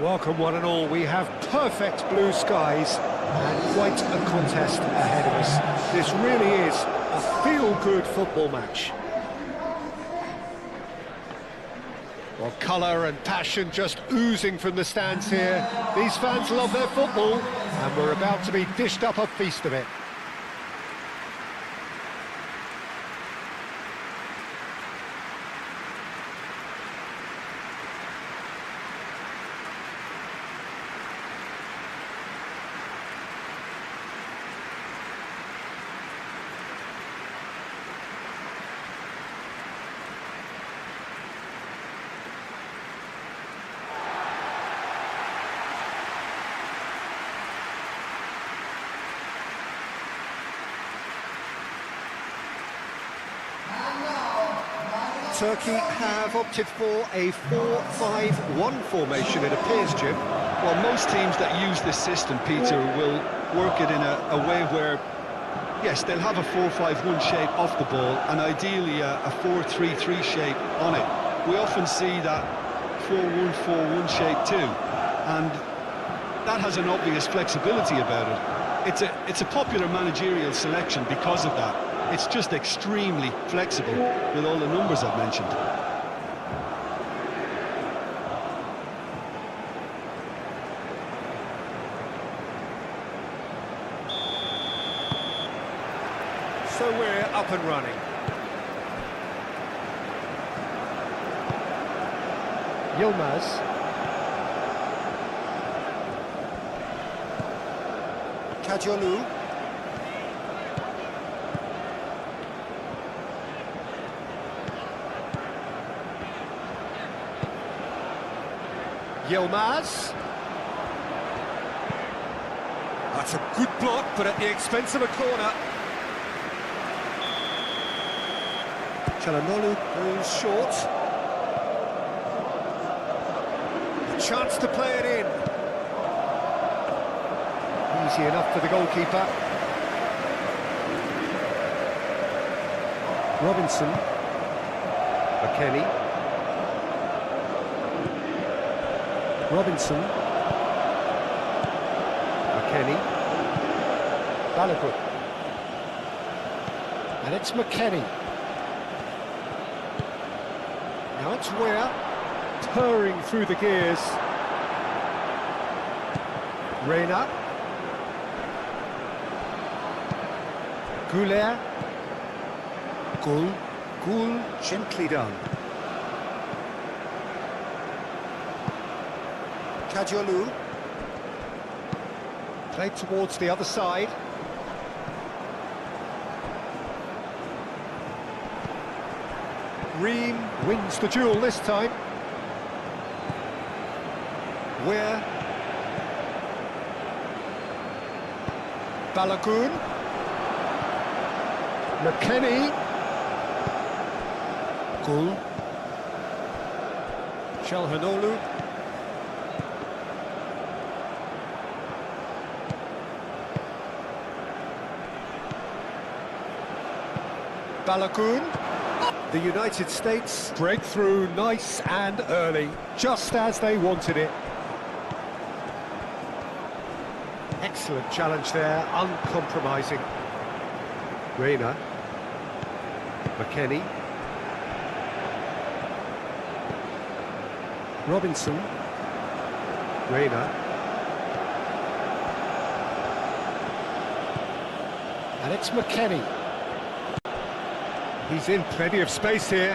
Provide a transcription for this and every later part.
Welcome one and all, we have perfect blue skies and quite a contest ahead of us. This really is a feel-good football match. Well, colour and passion just oozing from the stands here. These fans love their football and we're about to be dished up a feast of it. Turkey have opted for a 4-5-1 formation, it appears, Jim. Well, most teams that use this system, Peter, will work it in a way where, yes, they'll have a 4-5-1 shape off the ball and ideally a 4-3-3 shape on it. We often see that 4-1-4-1 shape too, and that has an obvious flexibility about it. It's a popular managerial selection because of that. It's just extremely flexible with all the numbers I've mentioned. So we're up and running. Yilmaz. Kajolu. Yilmaz. That's a good block, but at the expense of a corner. Çalhanoğlu goes short. A chance to play it in. Easy enough for the goalkeeper. Robinson. McKennie. Robinson, McKennie, Balogun, and it's McKennie. Now it's Weah, purring through the gears. Reina, Goulet, Goul, gently done. Kajolu, played towards the other side. Ream wins the duel this time. Weah, Balogun, McKennie, Goul, Çalhanoğlu. Balogun. The United States break through nice and early, just as they wanted it. Excellent challenge there, uncompromising. Reina. McKennie. Robinson. Reina. And it's McKennie. He's in plenty of space here.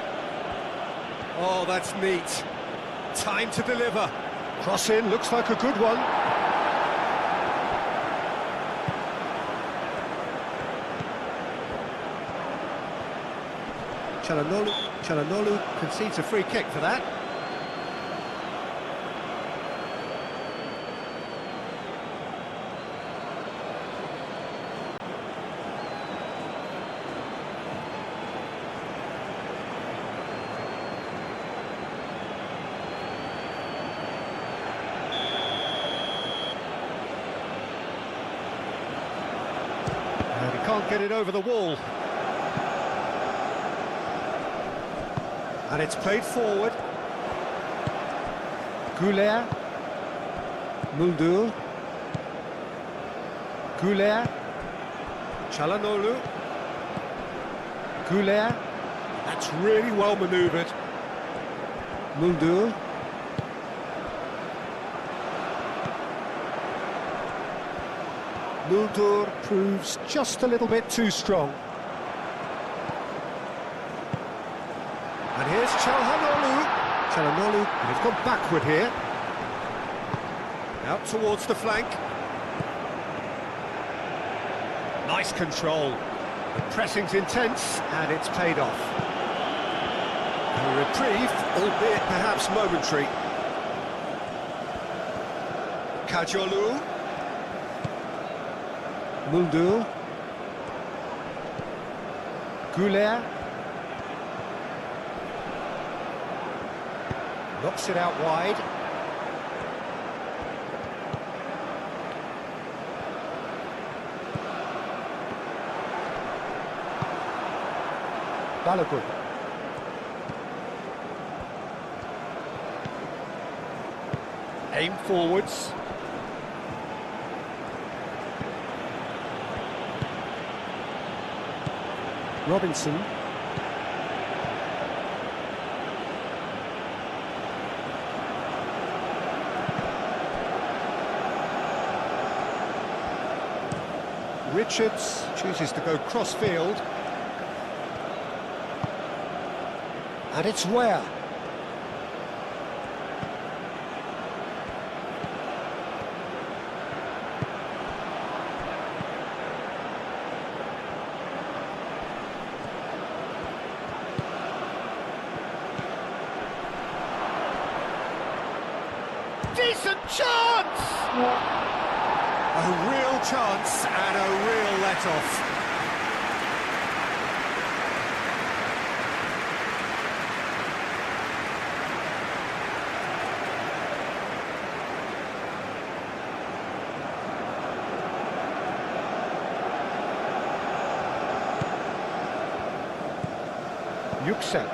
Oh, that's neat. Time to deliver. Cross in, looks like a good one. Çalhanoğlu concedes a free kick for that. Can't get it over the wall. And it's played forward. Goulet. Muldur. Goulet. Çalhanoğlu. Goulet. That's really well manoeuvred. Muldur. Muldur proves just a little bit too strong. And here's Çalhanoğlu. Çalhanoğlu, he's gone backward here. Out towards the flank. Nice control. The pressing's intense, and it's paid off. A reprieve, albeit perhaps momentary. Kajolu. Muldur. Goulet. Knocks it out wide. Balogun. Aim forwards. Robinson. Richards chooses to go cross-field. And it's Ware. Decent chance! A real chance and a real let-off. Yüksek.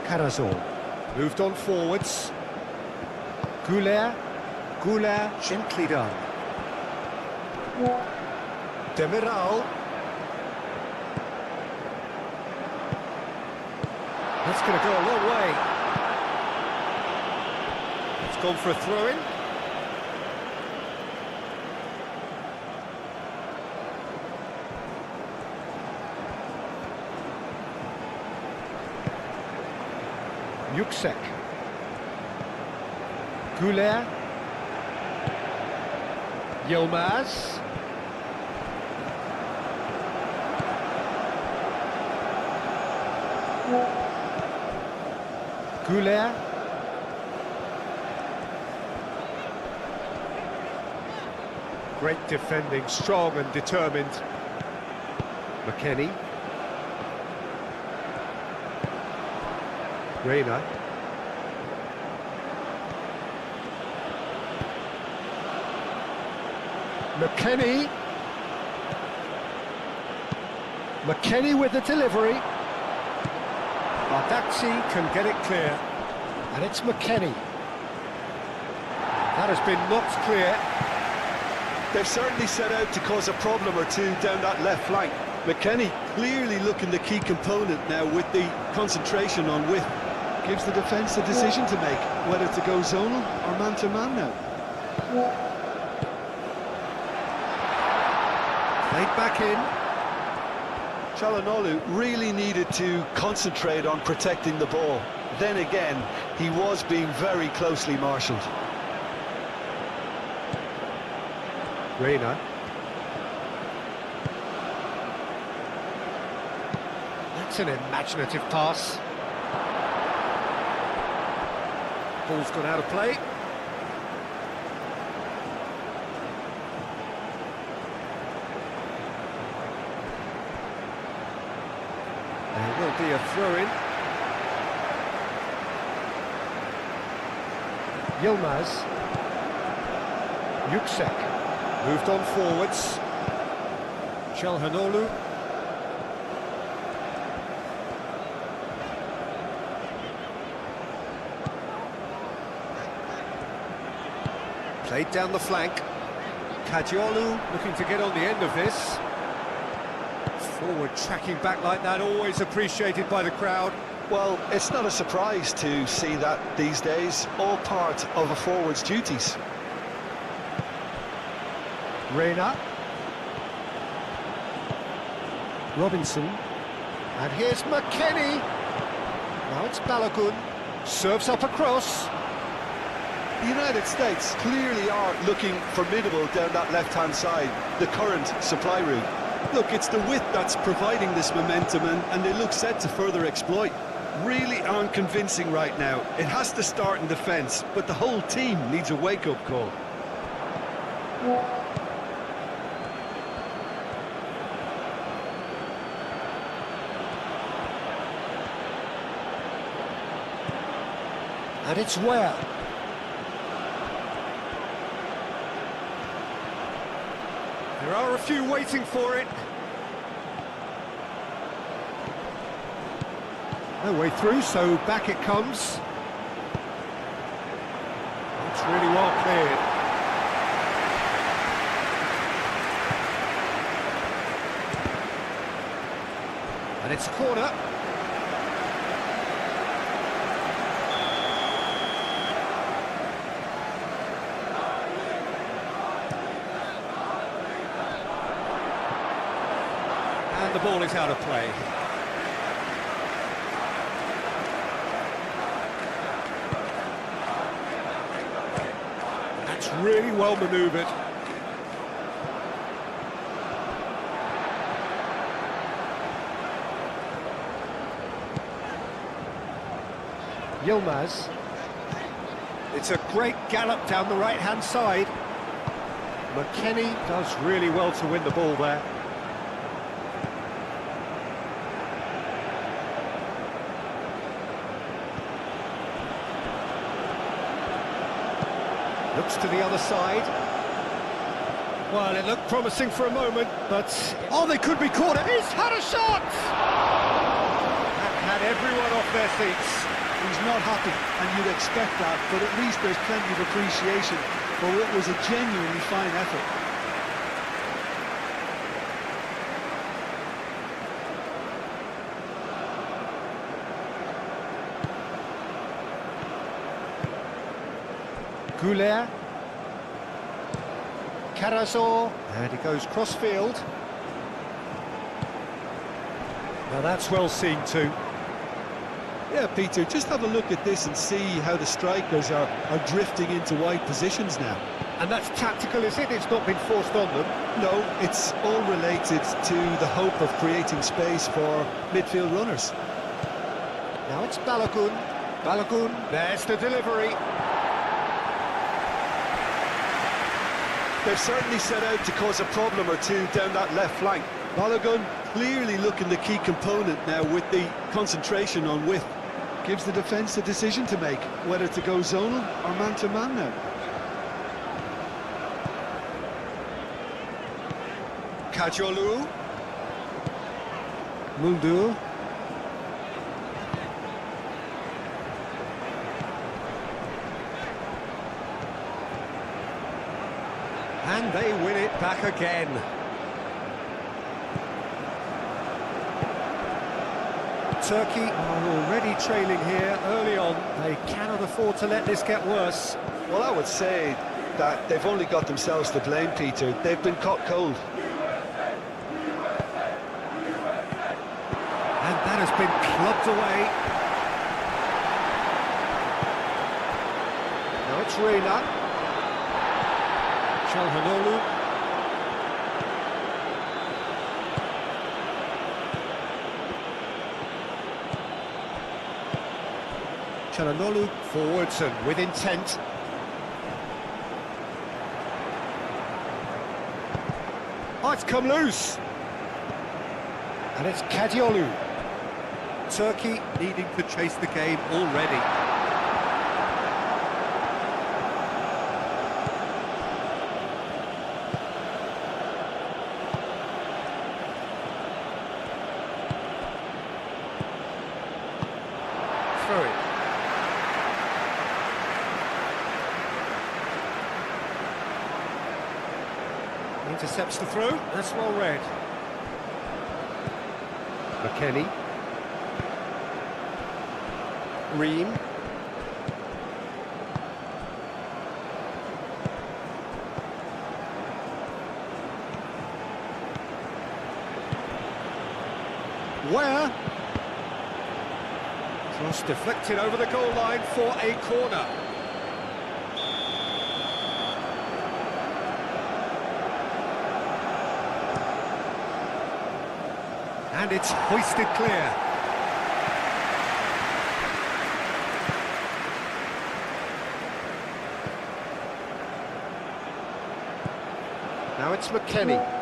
Karazor. Moved on forwards. Goulet. Goulet gently done. Demiral. That's going to go a long way. It's gone for a throw-in. Yüksek. Goulet. Yilmaz. Goulet. Great defending, strong and determined. McKennie. Reina. McKennie. McKennie with the delivery. Badaxi can get it clear. And it's McKennie. That has been knocked clear. They've certainly set out to cause a problem or two down that left flank. McKennie clearly looking the key component now with the concentration on width. Gives the defence a decision to make, whether to go zonal or man-to-man now. Played back in. Çalhanoğlu really needed to concentrate on protecting the ball. Then again, he was being very closely marshalled. Reina. That's an imaginative pass. Ball's gone out of play. There will be a throw-in. Yilmaz. Yüksek. Moved on forwards. Çalhanoğlu. Played down the flank. Kadiolu looking to get on the end of this. Forward tracking back like that, always appreciated by the crowd. Well, it's not a surprise to see that these days, all part of a forward's duties. Reina. Robinson. And here's McKennie. Now it's Balogun. Serves up across. The United States clearly are looking formidable down that left-hand side, the current supply route. Look, it's the width that's providing this momentum, and they look set to further exploit. Really aren't convincing right now. It has to start in defence, but the whole team needs a wake-up call. And it's where? There are a few waiting for it. No way through, so back it comes. It's really well cleared. And it's a corner. And the ball is out of play. That's really well manoeuvred. Yilmaz. It's a great gallop down the right-hand side. McKennie does really well to win the ball there. Looks to the other side. Well, it looked promising for a moment, but... Oh, they could be caught. He's had a shot! That had everyone off their seats. He's not happy, and you'd expect that, but at least there's plenty of appreciation for what was a genuinely fine effort. Goulet. Carazor. And he goes cross-field. Now that's well seen too. Yeah, Peter, just have a look at this and see how the strikers are drifting into wide positions now. And that's tactical, is it? It's not been forced on them. No, it's all related to the hope of creating space for midfield runners. Now it's Balogun. Balogun, there's the delivery. They've certainly set out to cause a problem or two down that left flank. Balogun clearly looking the key component now with the concentration on width. Gives the defence a decision to make, whether to go zonal or man-to-man now. Kadiolu. Muldu. And they win it back again. Turkey are already trailing here early on. They cannot afford to let this get worse. Well, I would say that they've only got themselves to blame, Peter. They've been caught cold. And that has been clubbed away. Now it's Reina. Çalhanoğlu. Çalhanoğlu forwards and with intent. Oh, it's come loose. And it's Kadiolu. Turkey needing to chase the game already. Through it. Intercepts the throw. That's well read. McKennie. Ream. Where? Cross deflected over the goal line for a corner. And it's hoisted clear. Now it's McKennie.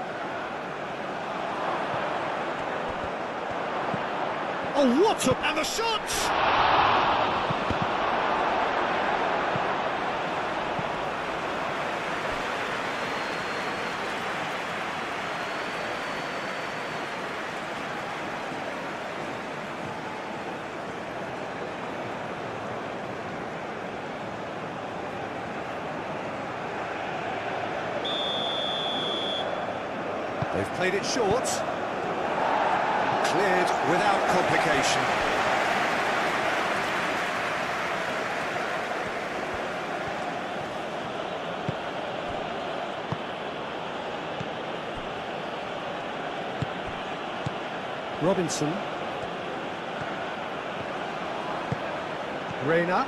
Oh, what a... And the shot! They've played it short. Cleared without complication. Robinson. Reina.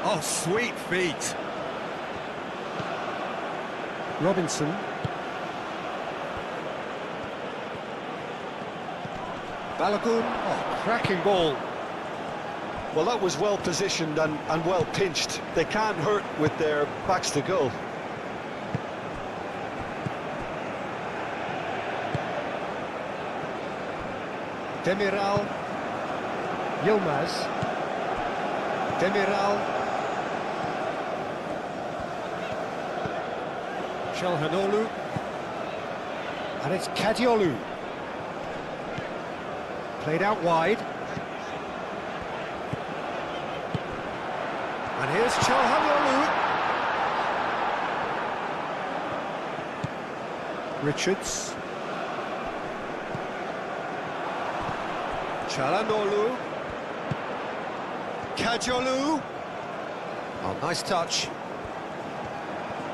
Oh, sweet feet. Robinson. Balogun, oh, cracking ball. Well, that was well positioned and well pinched. They can't hurt with their backs to goal. Demiral. Yilmaz. Demiral. Çalhanoğlu. And it's Kadiolu. Played out wide. And here's Çalhanoğlu. Richards. Çalhanoğlu. Kadiolu. Oh, nice touch.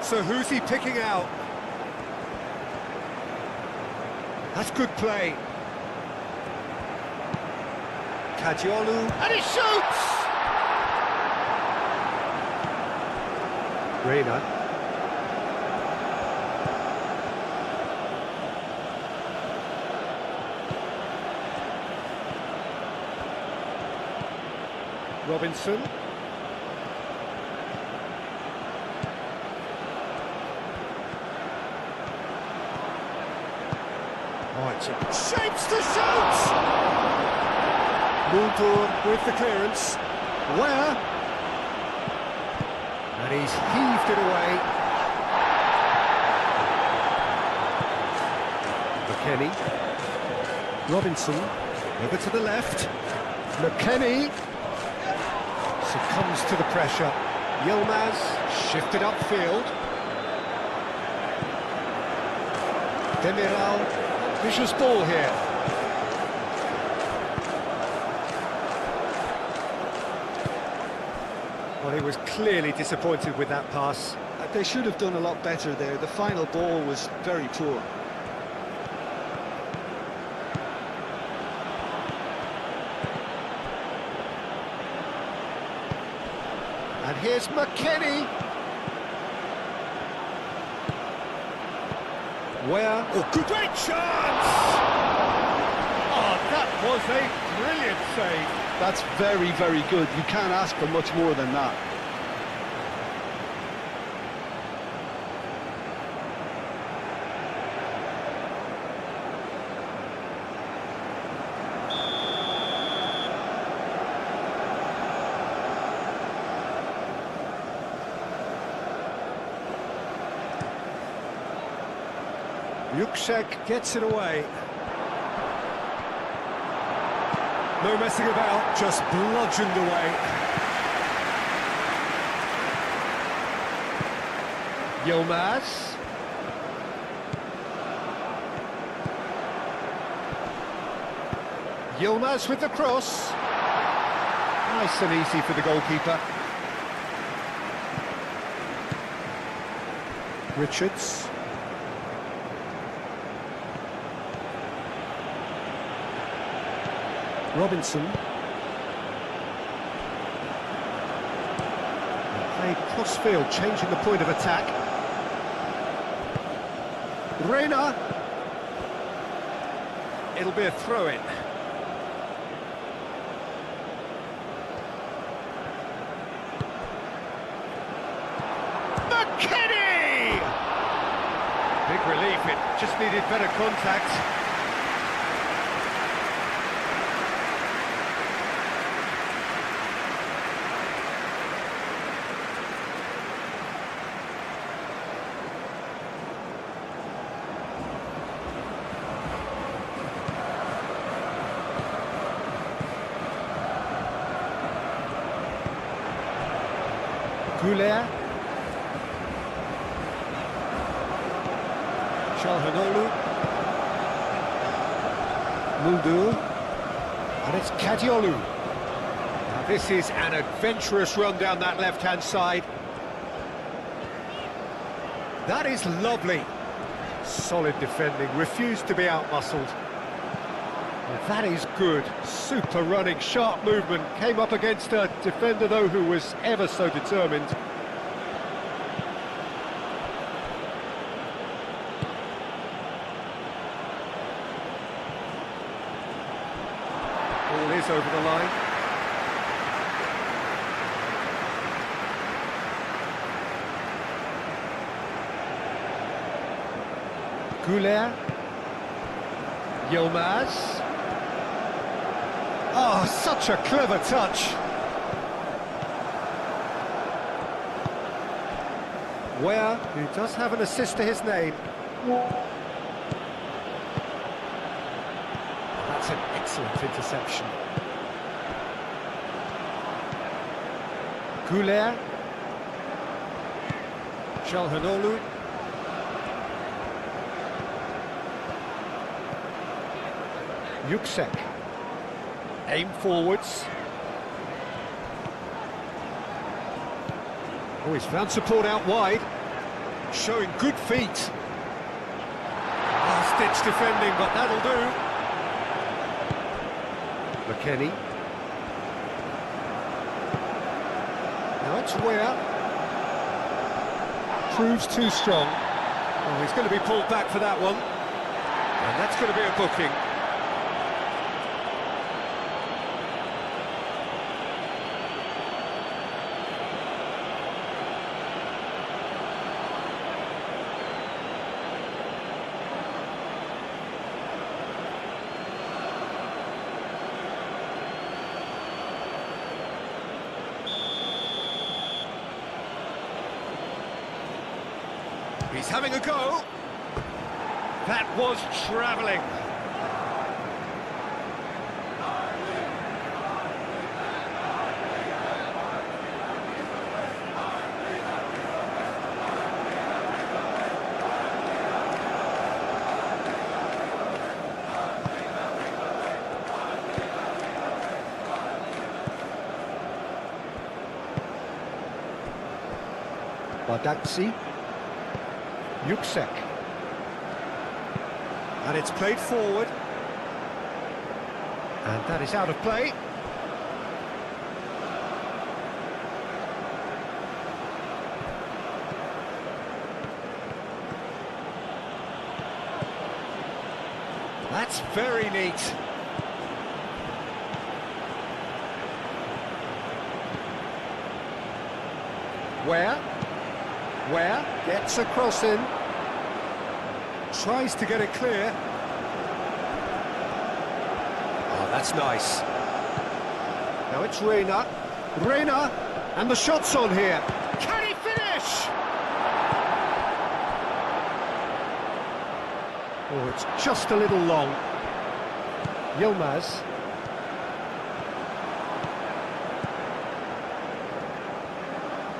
So who's he picking out? That's good play. Kadiolu, and he shoots! Reina. Robinson. Right, shapes to shoot! Mulder with the clearance. Where? And he's heaved it away. McKennie. Robinson. Over to the left. McKennie. Succumbs to the pressure. Yilmaz shifted upfield. Demiral. Vicious ball here. Well, he was clearly disappointed with that pass. They should have done a lot better there. The final ball was very poor. And here's McKennie. Where? Oh, good, great chance! Oh, that was a brilliant save. That's very, very good. You can't ask for much more than that. Yuksek gets it away. No messing about, just bludgeoned away. Yilmaz. Yilmaz with the cross. Nice and easy for the goalkeeper. Richards. Robinson. Played cross-field, changing the point of attack. Reina. It'll be a throw-in. McKennie! Big relief, it just needed better contact. Goulet. Çalhanoğlu. Muldu. And it's Kadiolu. Now this is an adventurous run down that left-hand side. That is lovely. Solid defending, refused to be out-muscled. Well, that is good. Super running, sharp movement. Came up against a defender, though, who was ever so determined. Ball is over the line. Goulet. Yilmaz. Oh, such a clever touch. Where, who does have an assist to his name. That's an excellent interception. Goulet. Çalhanoğlu. Yüksek. Aim forwards. Oh, he's found support out wide. Showing good feet. Last-ditch defending, but that'll do. McKennie. Now it's Ware. Proves too strong. Oh, he's going to be pulled back for that one. And that's going to be a booking. He's having a go. That was travelling. Badaksi. Yüksek. And it's played forward. And that is out of play. That's very neat. Where gets a cross in, tries to get it clear. Oh, that's nice. Now it's Reina, and the shot's on here. Can he finish? Oh, it's just a little long. Yilmaz.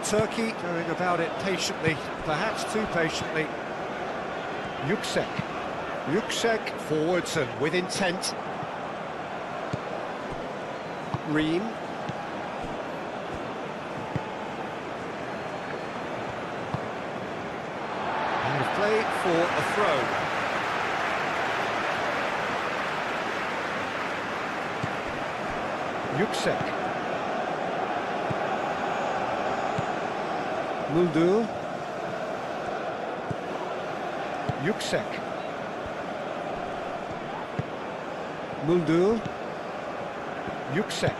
Turkey going about it patiently, perhaps too patiently. Yüksek forwards and with intent. Ream. And play for a throw. Yüksek. Muldu. Yüksek. Muldu. Yüksek.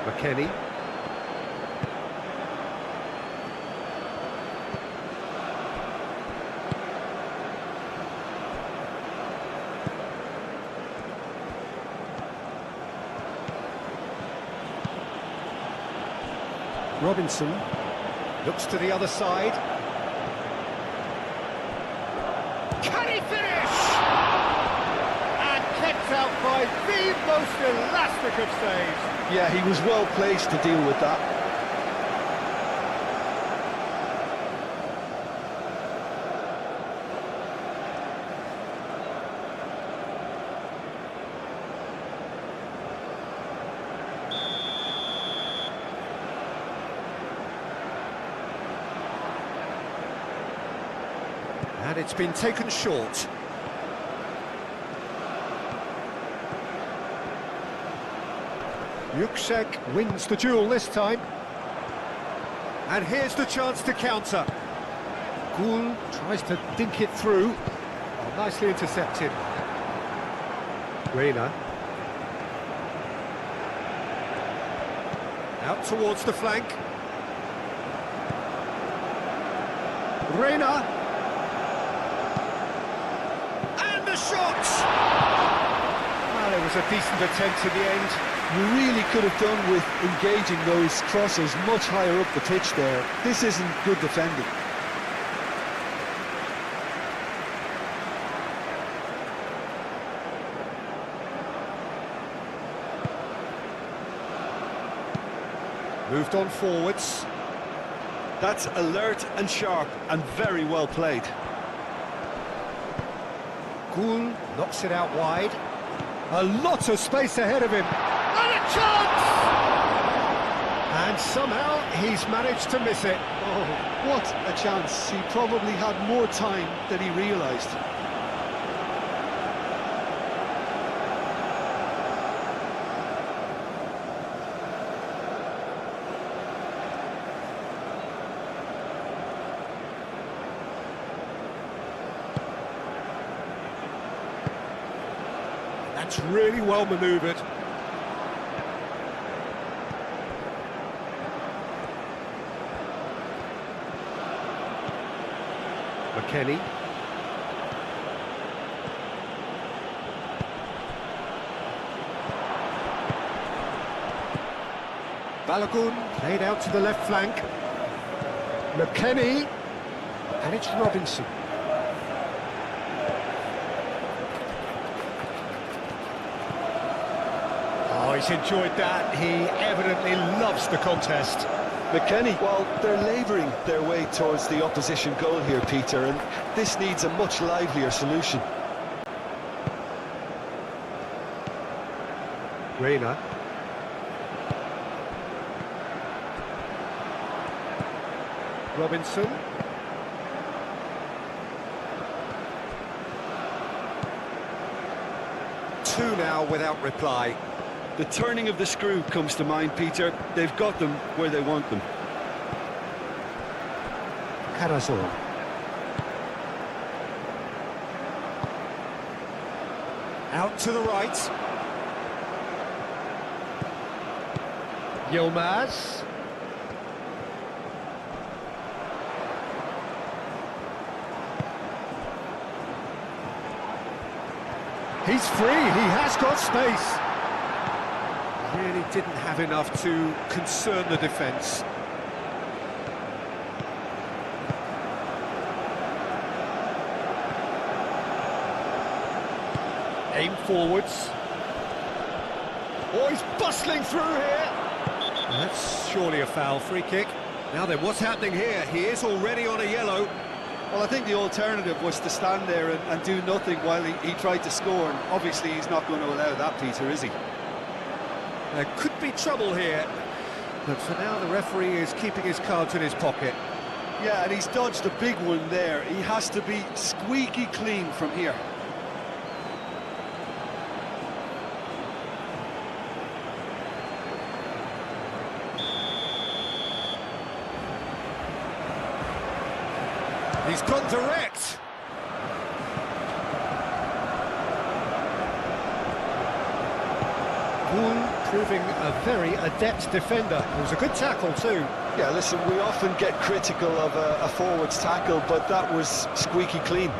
McKennie. Robinson looks to the other side. Can he finish? And kept out by the most elastic of saves. Yeah, he was well placed to deal with that. And it's been taken short. Yüksek wins the duel this time. And here's the chance to counter. Gul tries to dink it through. Oh, nicely intercepted. Reina. Out towards the flank. Reina. And the shot! Well, it was a decent attempt in the end. You really could have done with engaging those crosses much higher up the pitch there. This isn't good defending. Moved on forwards. That's alert and sharp and very well played. Gul knocks it out wide. A lot of space ahead of him. And a chance! And somehow he's managed to miss it. Oh, what a chance. He probably had more time than he realised. That's really well manoeuvred. McKennie. Balogun played out to the left flank. McKennie. And it's Robinson. Oh, he's enjoyed that. He evidently loves the contest. McKennie, well, they're labouring their way towards the opposition goal here, Peter, and this needs a much livelier solution. Reina. Robinson. Two now without reply. The turning of the screw comes to mind, Peter. They've got them where they want them. Karazor. Out to the right. Yilmaz. He's free, he has got space. Really didn't have enough to concern the defence. Aim forwards. Oh, he's bustling through here. That's surely a foul. Free kick. Now then, what's happening here? He is already on a yellow. Well, I think the alternative was to stand there and do nothing while he tried to score, and obviously he's not going to allow that, Peter, is he? There could be trouble here, but for now the referee is keeping his cards in his pocket. Yeah, and he's dodged a big one there. He has to be squeaky clean from here. He's gone direct. Poole proving a very adept defender. It was a good tackle too. Yeah, listen, we often get critical of a forward's tackle, but that was squeaky clean.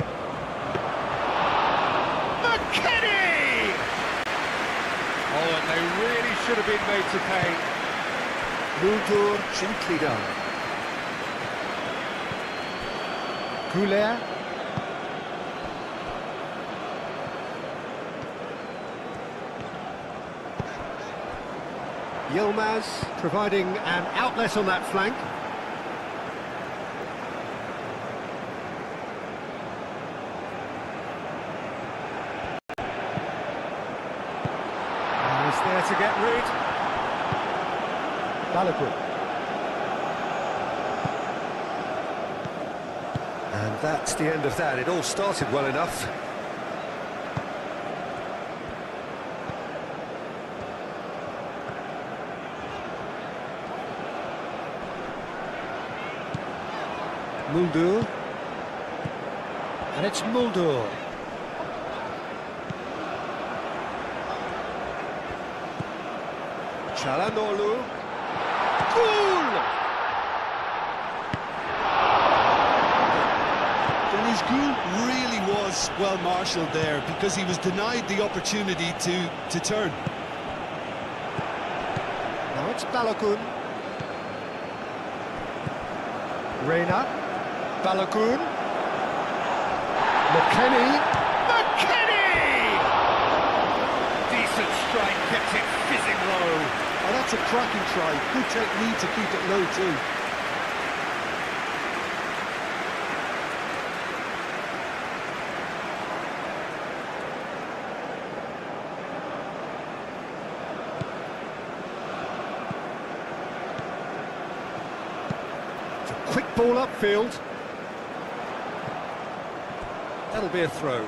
McKennie! Oh, and they really should have been made to pay. Mulder Sinclair. Goulet. Yilmaz providing an outlet on that flank. And he's there to get rid. Balogun. And that's the end of that. It all started well enough. Mulder. And it's Mulder. Çalhanoğlu. Goal! His goal really was well marshalled there, because he was denied the opportunity to turn. Now it's Balogun. Reina. Balogun. McKennie. McKennie! Decent strike, kept it fizzing low. Oh, that's a cracking try. Good technique to keep it low too. Quick ball upfield. That'll be a throw.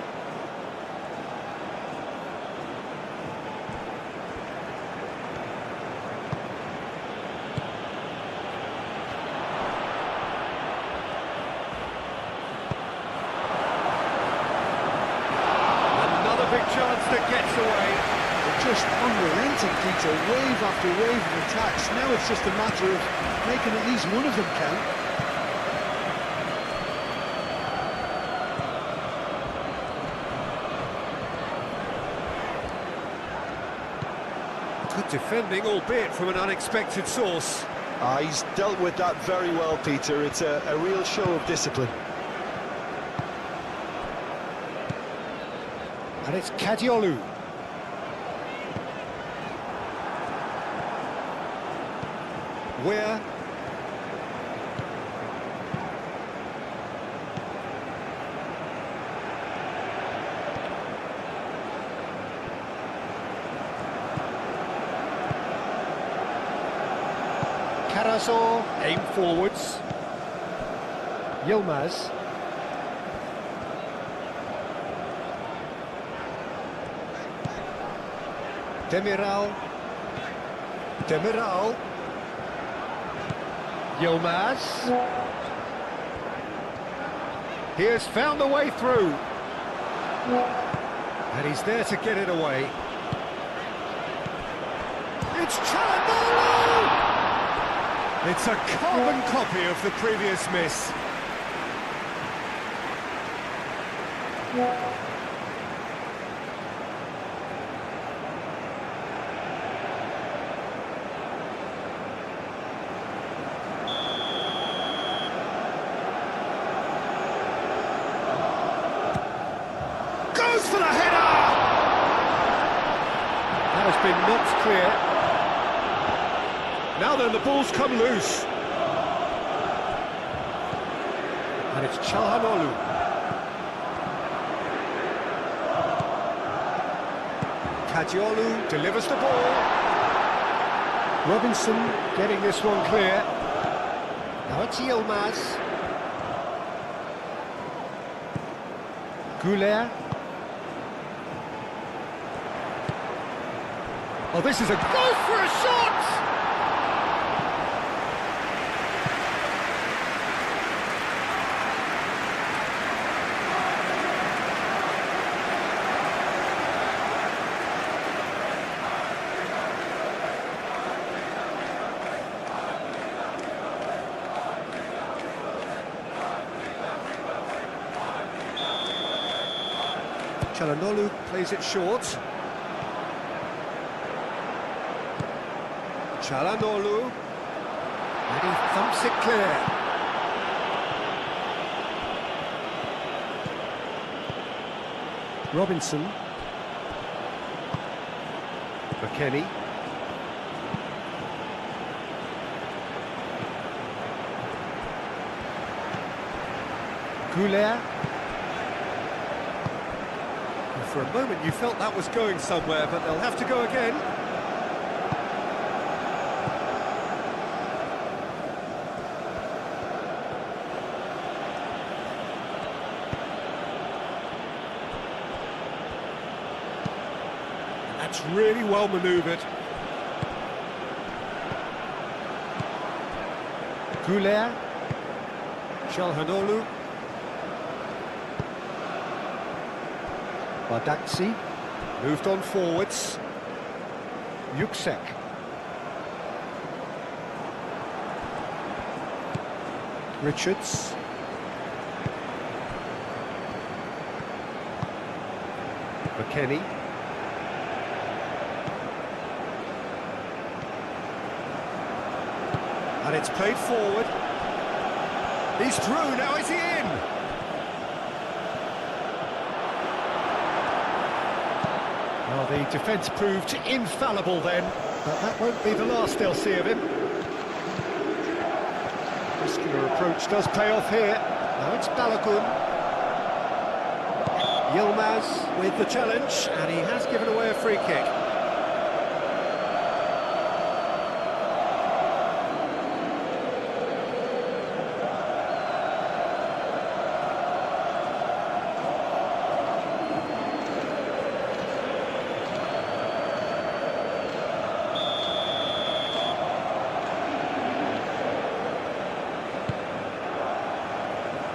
Another big chance that gets away. They're just unrelenting, Peter. Wave after wave of attacks. Now it's just a matter of making at least one of them count. Good defending, albeit from an unexpected source. He's dealt with that very well, Peter. It's a real show of discipline. And it's Kadiolu. Where? Carazo, aim forwards. Yilmaz. Demiral. Demiral. Yilmaz. He has found the way through. And he's there to get it away. It's Çalhanoğlu! It's a carbon copy of the previous miss. Goes for the header! That has been knocked clear. Now then, the ball's come loose. And it's Çalhanoğlu. Kadiolu delivers the ball. Robinson getting this one clear. Now it's Yilmaz. Güler. Oh, this is a goal for a shot! Çalhanoğlu plays it short. Çalhanoğlu, and he thumps it clear. Robinson. McKennie. Güler. For a moment you felt that was going somewhere, but they'll have to go again. That's really well manoeuvred. Güler. Çalhanoğlu. Bardakci moved on forwards. Yüksek. Richards. McKennie. And it's played forward. He's through, now is he in? Well, the defence proved infallible then, but that won't be the last they'll see of him. Muscular approach does pay off here. Now it's Balogun. Yilmaz with the challenge, and he has given away a free kick.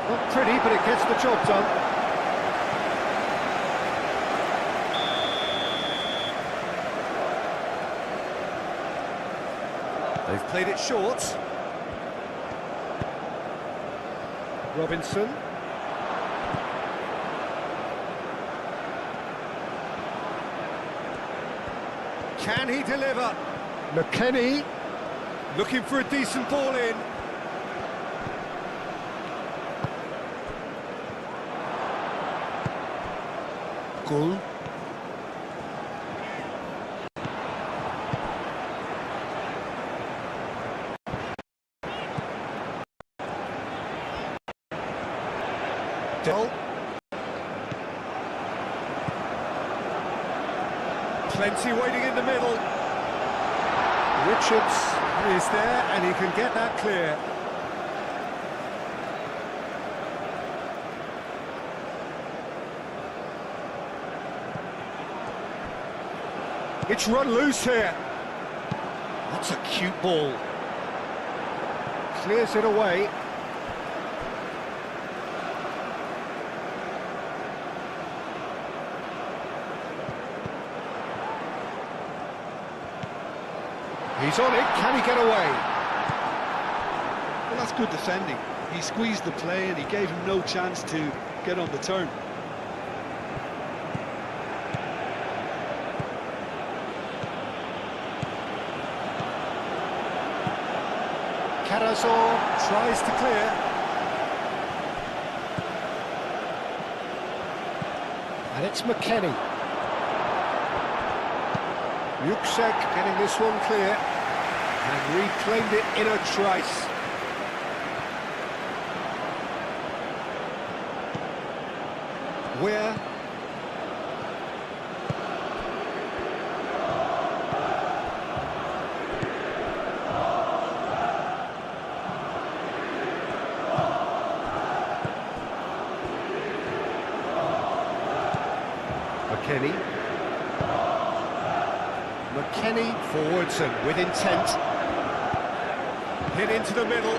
Not pretty, but it gets the job done. They've played it short. Robinson. Can he deliver? McKennie looking for a decent ball in. Goal. Del. Plenty waiting in the middle. Richards is there and he can get that clear. It's run loose here. That's a cute ball. Clears it away. He's on it, can he get away? Well, that's good defending. He squeezed the play and he gave him no chance to get on the turn. Karazor tries to clear. And it's McKennie. Yüksek getting this one clear. And reclaimed it in a trice. Where? McKennie forwards and with intent. Hit into the middle.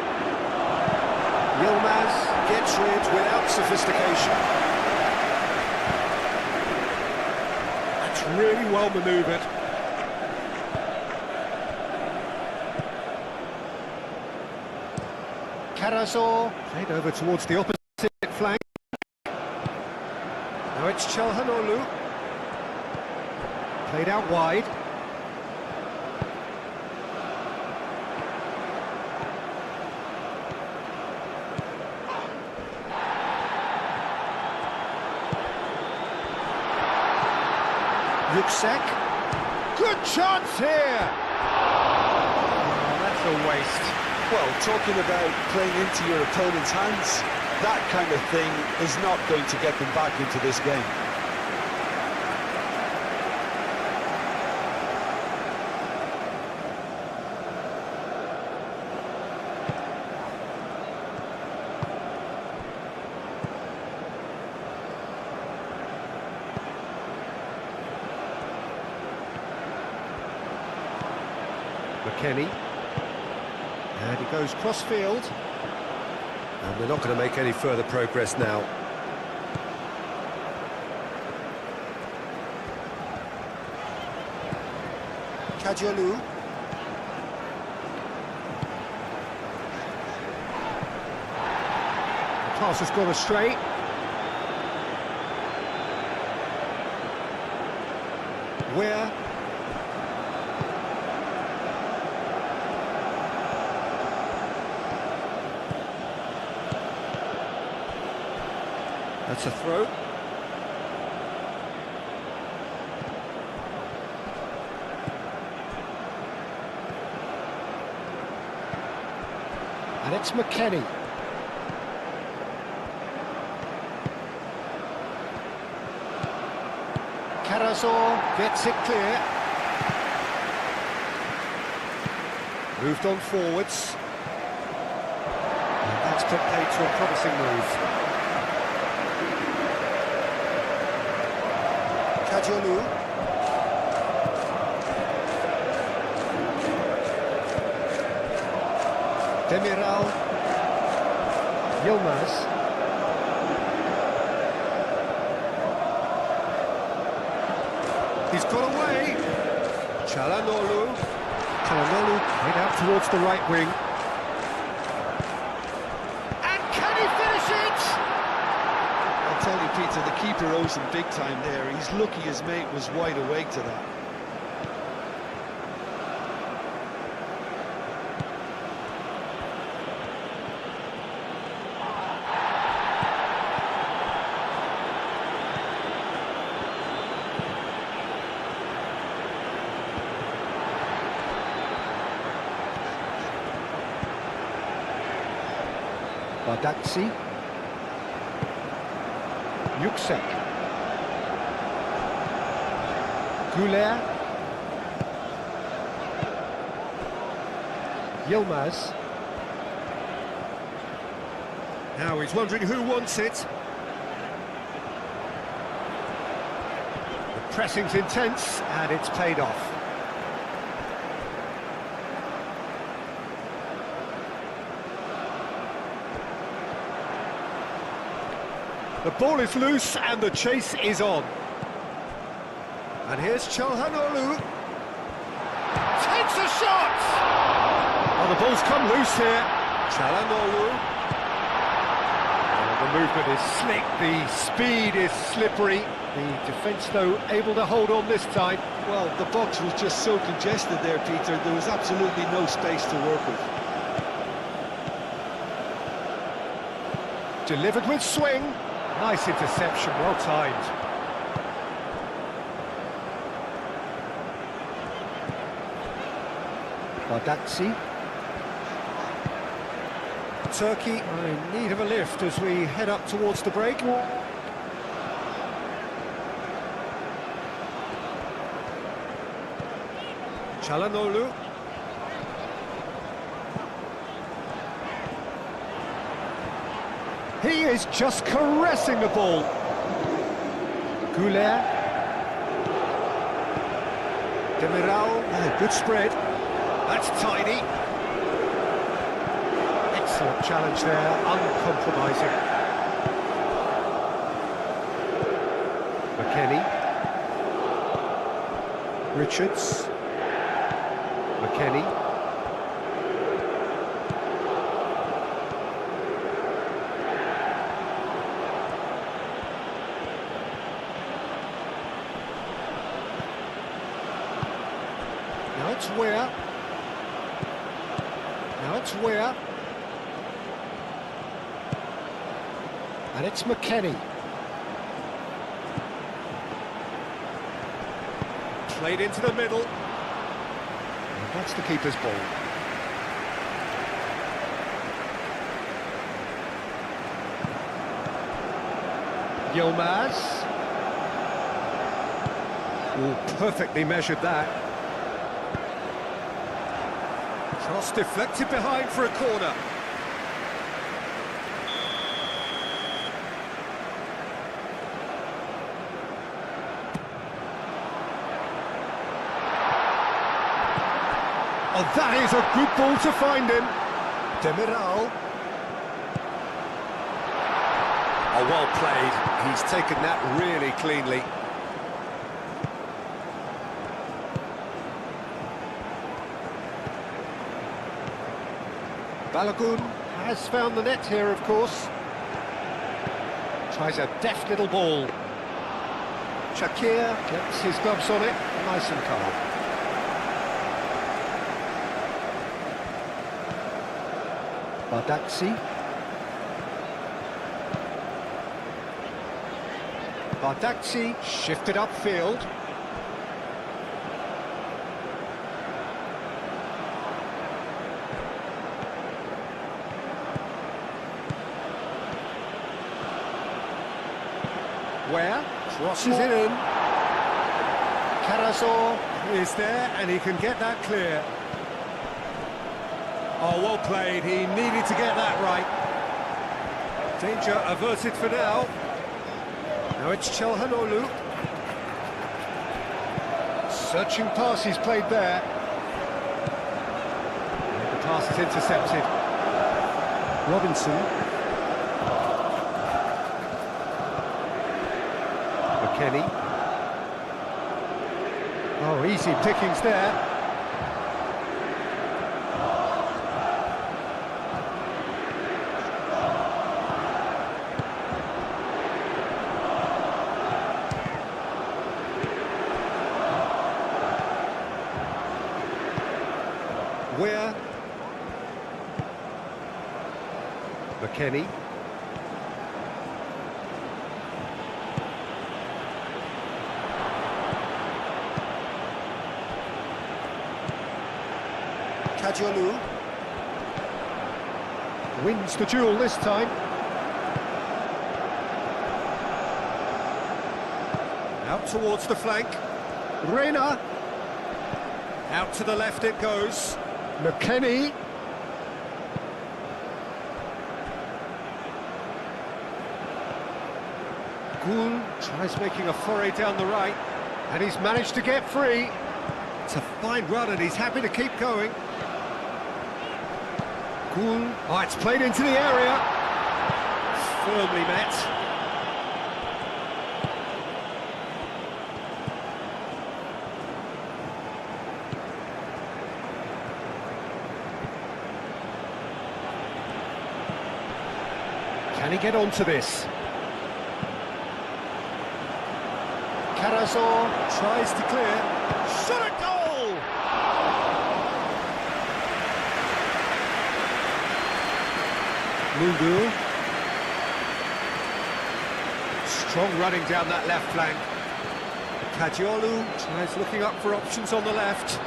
Yilmaz gets rid without sophistication. That's really well manoeuvred. Karazor played over towards the opposite flank. Now it's Çalhanoğlu. Played out wide. Yüksek. Good chance here! Oh, that's a waste. Well, talking about playing into your opponent's hands, that kind of thing is not going to get them back into this game. McKennie, and he goes cross-field, and they're not going to make any further progress now. Kajalu. The pass has gone astray. Where? That's a throw. And it's McKennie. Karazor gets it clear. Moved on forwards. And that's put paid to a promising move. Kajalu. Demiral. Yilmaz. He's got away. Çalhanoğlu. Çalhanoğlu played out towards the right wing. And can he finish it? I'll tell you, Peter, the keeper owes him big time there. He's lucky his mate was wide awake to that. Badaksi. Yüksek. Güler. Yilmaz. Now he's wondering who wants it. The pressing's intense and it's paid off. The ball is loose and the chase is on. And here's Çalhanoğlu. Takes a shot! Oh, the ball's come loose here. Çalhanoğlu. Oh, the movement is slick, the speed is slippery. The defence, though, able to hold on this time. Well, the box was just so congested there, Peter. There was absolutely no space to work with. Delivered with swing. Nice interception, well timed. Badaksi. Turkey are in need of a lift as we head up towards the break. Çalhanoğlu. He is just caressing the ball. Goulet. Demiral. Oh, good spread. That's tidy. Excellent challenge there, uncompromising. McKennie. Richards. McKennie. Now it's Weir. Now it's Weir. And it's McKennie. Played into the middle. And that's the keeper's ball. Yilmaz. Oh, perfectly measured that. Cross deflected behind for a corner. Oh, that is a good ball to find him. Demiral. Oh, well played. He's taken that really cleanly. Balogun has found the net here, of course. Tries a deft little ball. Shakir gets his gloves on it, nice and calm. Badaxi. Badaxi shifted upfield. Where? Crosses it in. Karazor is there and he can get that clear. Oh, well played. He needed to get that right. Danger averted for now. Now it's Çalhanoğlu. Searching pass he's played there. And the pass is intercepted. Robinson. McKennie. Oh, easy pickings there. Weir. McKennie. Kadiolu wins the duel this time. Out towards the flank. Reina. Out to the left it goes. McKennie. Goul tries making a foray down the right, and he's managed to get free. It's a fine run and he's happy to keep going. Goul, oh, it's played into the area. Firmly met. Can he get onto this? Karazor tries to clear. Shot at goal! Mungu. Strong running down that left flank. Kadiolu tries looking up for options on the left.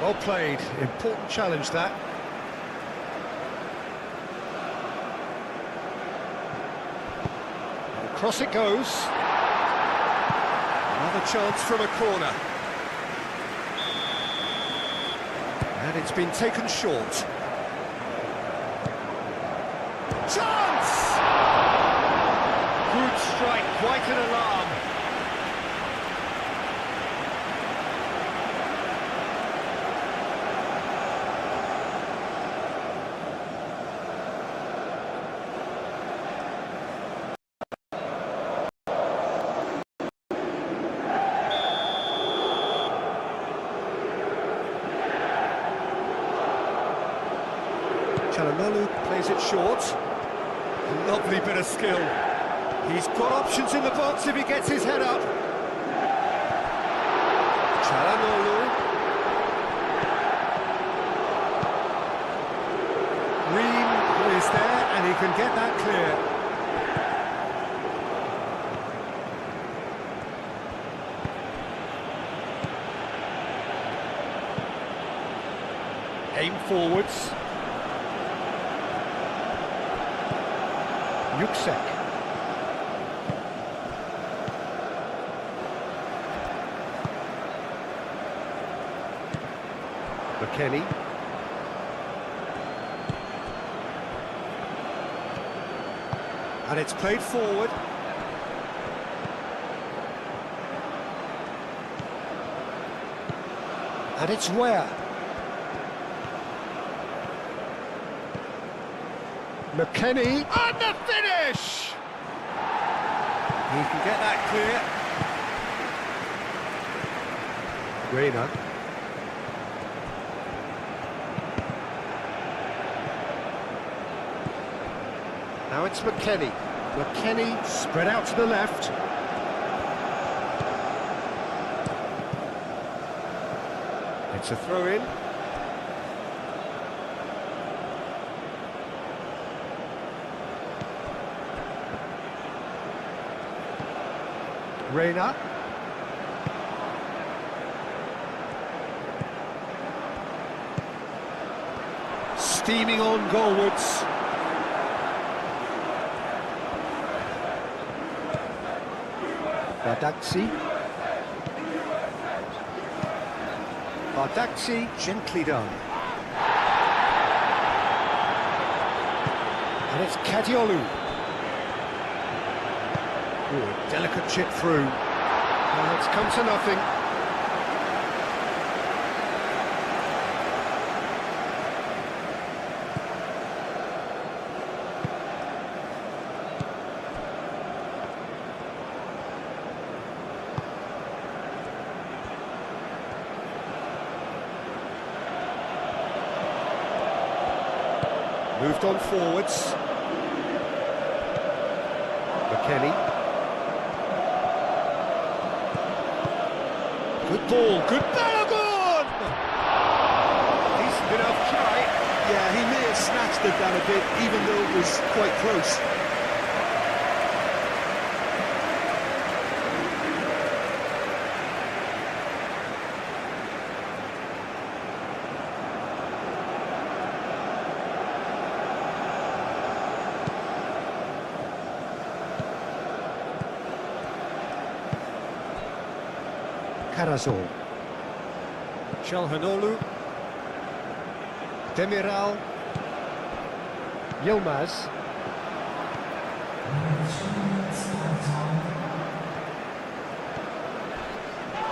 Well played. Important challenge that. Across it goes. Another chance from a corner. And it's been taken short. Chance! Good strike, quite an alarm. Çalhanoğlu plays it short. Lovely bit of skill. He's got options in the box if he gets his head up. Çalhanoğlu. Ream is there and he can get that clear. Aim forwards. Yüksek. McKennie. And it's played forward. And it's where? McKennie, and the finish! He can get that clear. Reina. Now it's McKennie. McKennie spread out to the left. It's a throw-in. Reina. Steaming on goalwards. Bardakci, gently done. And it's Kadiolu. Ooh, delicate chip through. And it's come to nothing. Moved on forwards. McKennie. Good ball, good Balogun! Decent enough try. Yeah, he may have snatched it down a bit, even though it was quite close. Karazor. Çalhanoğlu. Demiral. Yilmaz.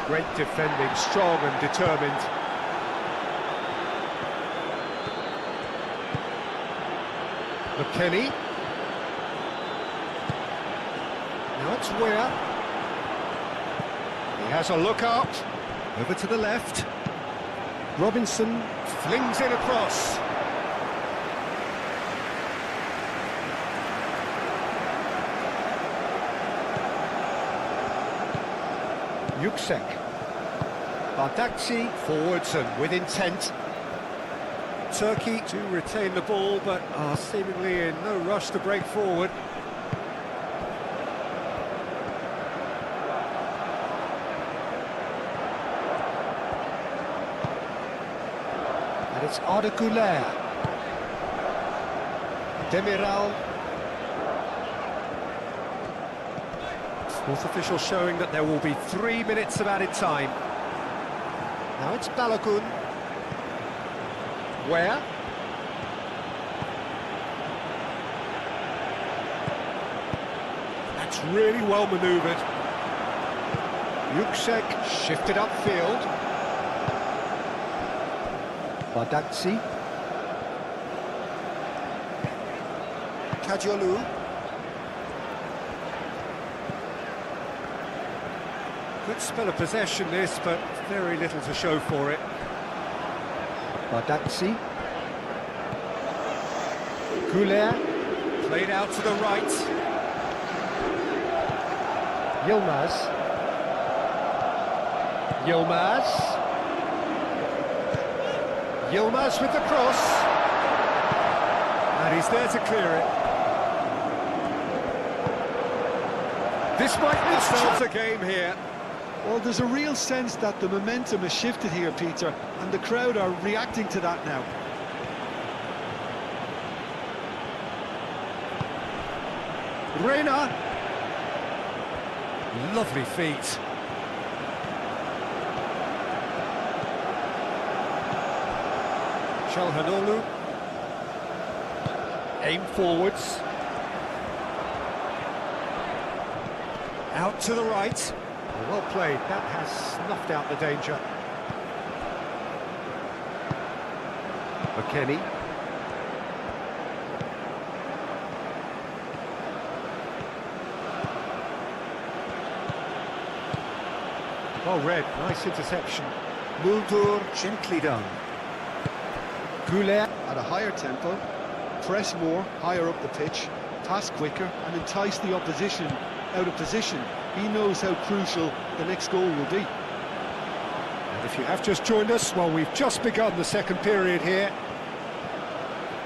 Great defending, strong and determined. McKennie. Now it's Weir. He has a look out. Over to the left. Robinson flings it across. Yüksek. Bardakci forwards and with intent. Turkey to retain the ball, but are seemingly in no rush to break forward. And it's Arda Güler. Demiral. Fourth official showing that there will be 3 minutes of added time. Now it's Balogun. Where? That's really well manoeuvred. Yuksek shifted upfield. Bardakci. Kadiolu. Good spell of possession this, but very little to show for it. Bardakci. Goulet. Played out to the right. Yilmaz. Yilmaz. Yilmaz with the cross. And he's there to clear it. This might be ourselves a game here. Well, there's a real sense that the momentum has shifted here, Peter, and the crowd are reacting to that now. Reina. Lovely feet. Çalhanoğlu. Aim forwards. Out to the right. Well played, that has snuffed out the danger. McKennie. Well read, nice interception. Muldur gently done. Goulet. At a higher tempo, press more, higher up the pitch, pass quicker and entice the opposition out of position. He knows how crucial the next goal will be. And if you have just joined us, well, we've just begun the second period here.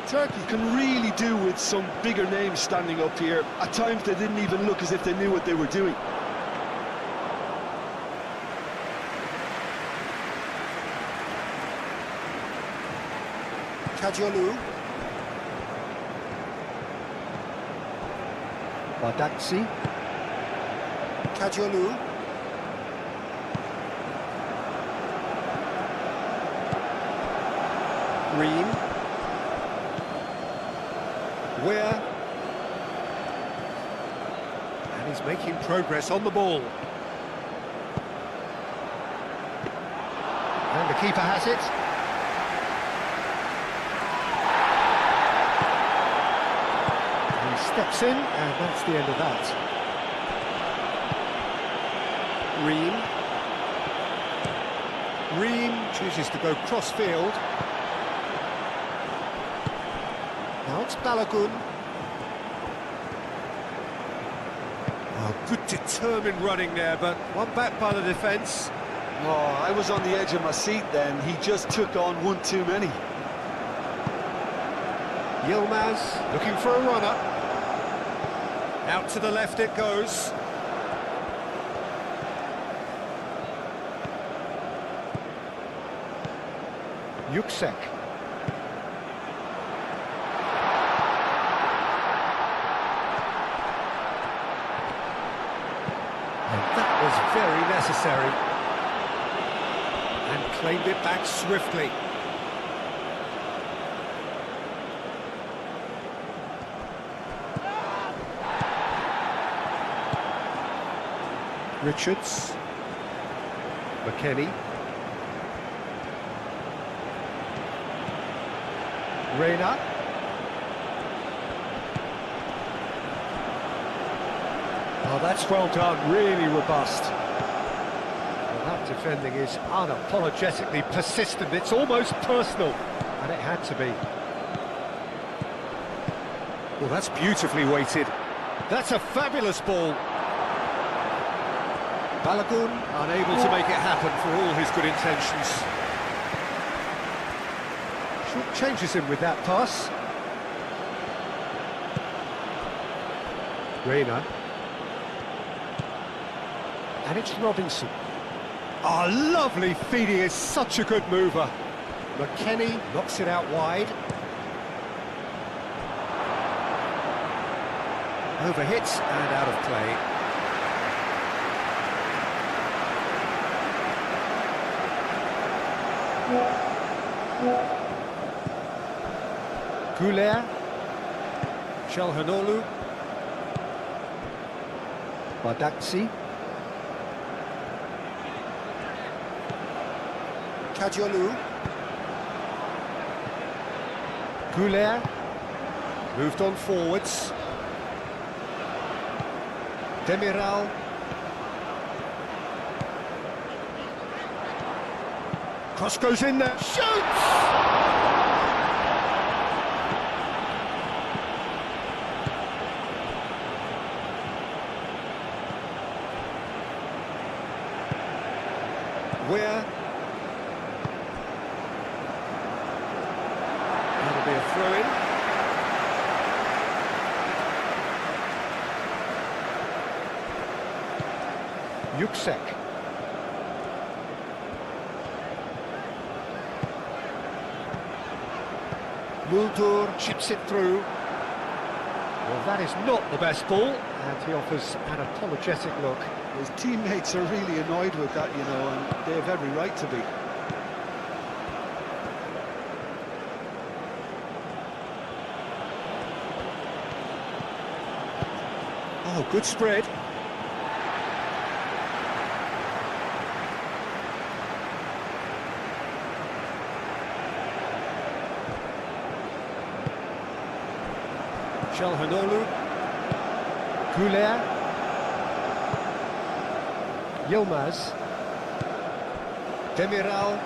Turkey can really do with some bigger names standing up here. At times they didn't even look as if they knew what they were doing. Kadiolu. Bardakci. Kadiolu. Green. Where? And he's making progress on the ball. And the keeper has it. Steps in, and that's the end of that. Ream chooses to go cross-field. Now it's Balogun. Oh, good determined running there, but one back by the defence. Oh, I was on the edge of my seat then. He just took on one too many. Yilmaz looking for a runner. Out to the left it goes. Yuksek. And that was very necessary. And claimed it back swiftly. Richards. McKennie. Reina. Oh, that's well done, really robust. Well, that defending is unapologetically persistent, it's almost personal, and it had to be. Well, that's beautifully weighted. That's a fabulous ball. Balogun unable to make it happen for all his good intentions. Short changes him with that pass. Reina. And it's Robinson. Oh, lovely feed, he is such a good mover. McKennie knocks it out wide. Overhits and out of play. Goulet. Chalhanoglu. Bardakci. Kadiolu. Goulet. Moved on forwards. Demiral. Cross goes in there. Shoots! Where? That'll be a throw-in. Yuksek. Muldur chips it through. Well, that is not the best ball, and he offers an apologetic look. His teammates are really annoyed with that, you know, and they have every right to be. Oh, good spread. Chalhanoglu. Goulet. Yilmaz. Demiral.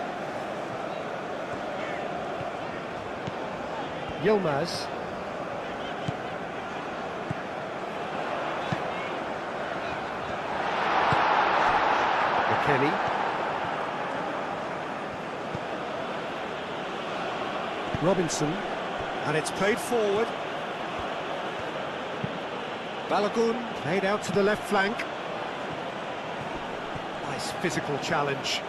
Yilmaz. McKennie. Robinson. And it's played forward. Balogun played out to the left flank. Nice physical challenge.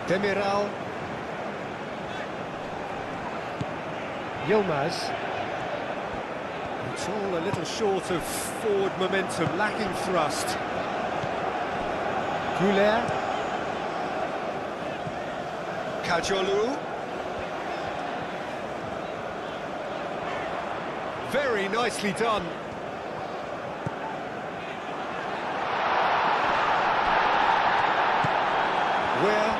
Demiral. Yilmaz. It's all a little short of forward momentum, lacking thrust. Goulet. Kadiolu. Very nicely done. Where?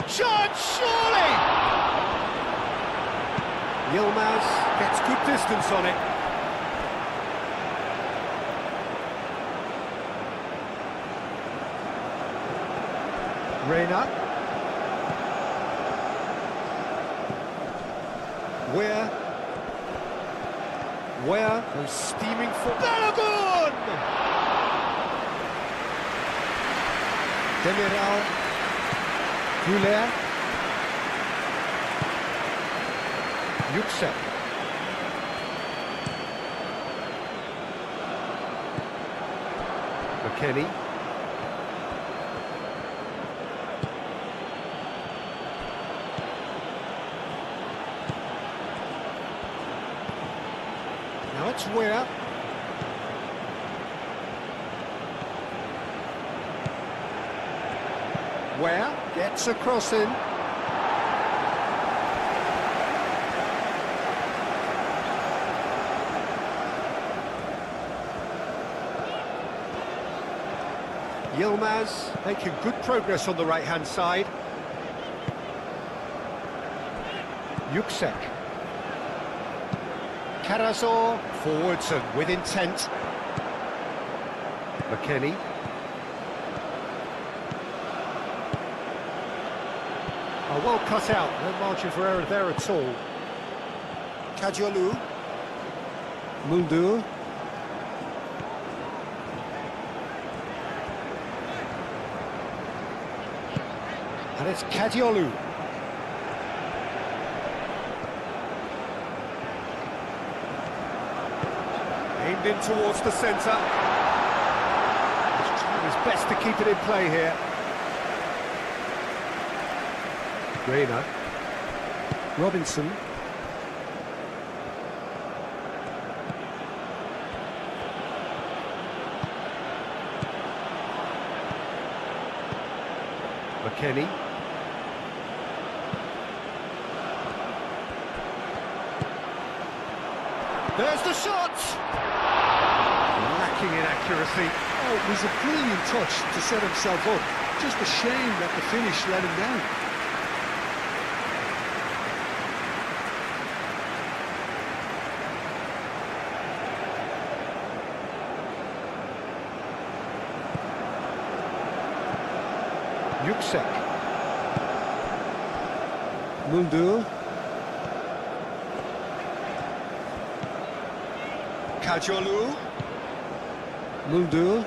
Shot, surely! Yilmaz gets good distance on it. Reina. Where goes steaming for Balogun! Demiral. Goulet. Yuksek. McKennie. Now it's Where gets a cross in. Yilmaz making good progress on the right-hand side. Yuksek. Karazor forwards and with intent. McKennie. Oh, well cut out, no margin for error there at all. Kadiolu. Muldur. And it's Kadiolu. Aimed in towards the centre. He's trying his best to keep it in play here. Reina. Robinson. McKennie. There's the shot! Lacking in accuracy. Oh, it was a brilliant touch to set himself up. Just a shame that the finish let him down. Yüksek. Muldur. Kajolu. Muldur.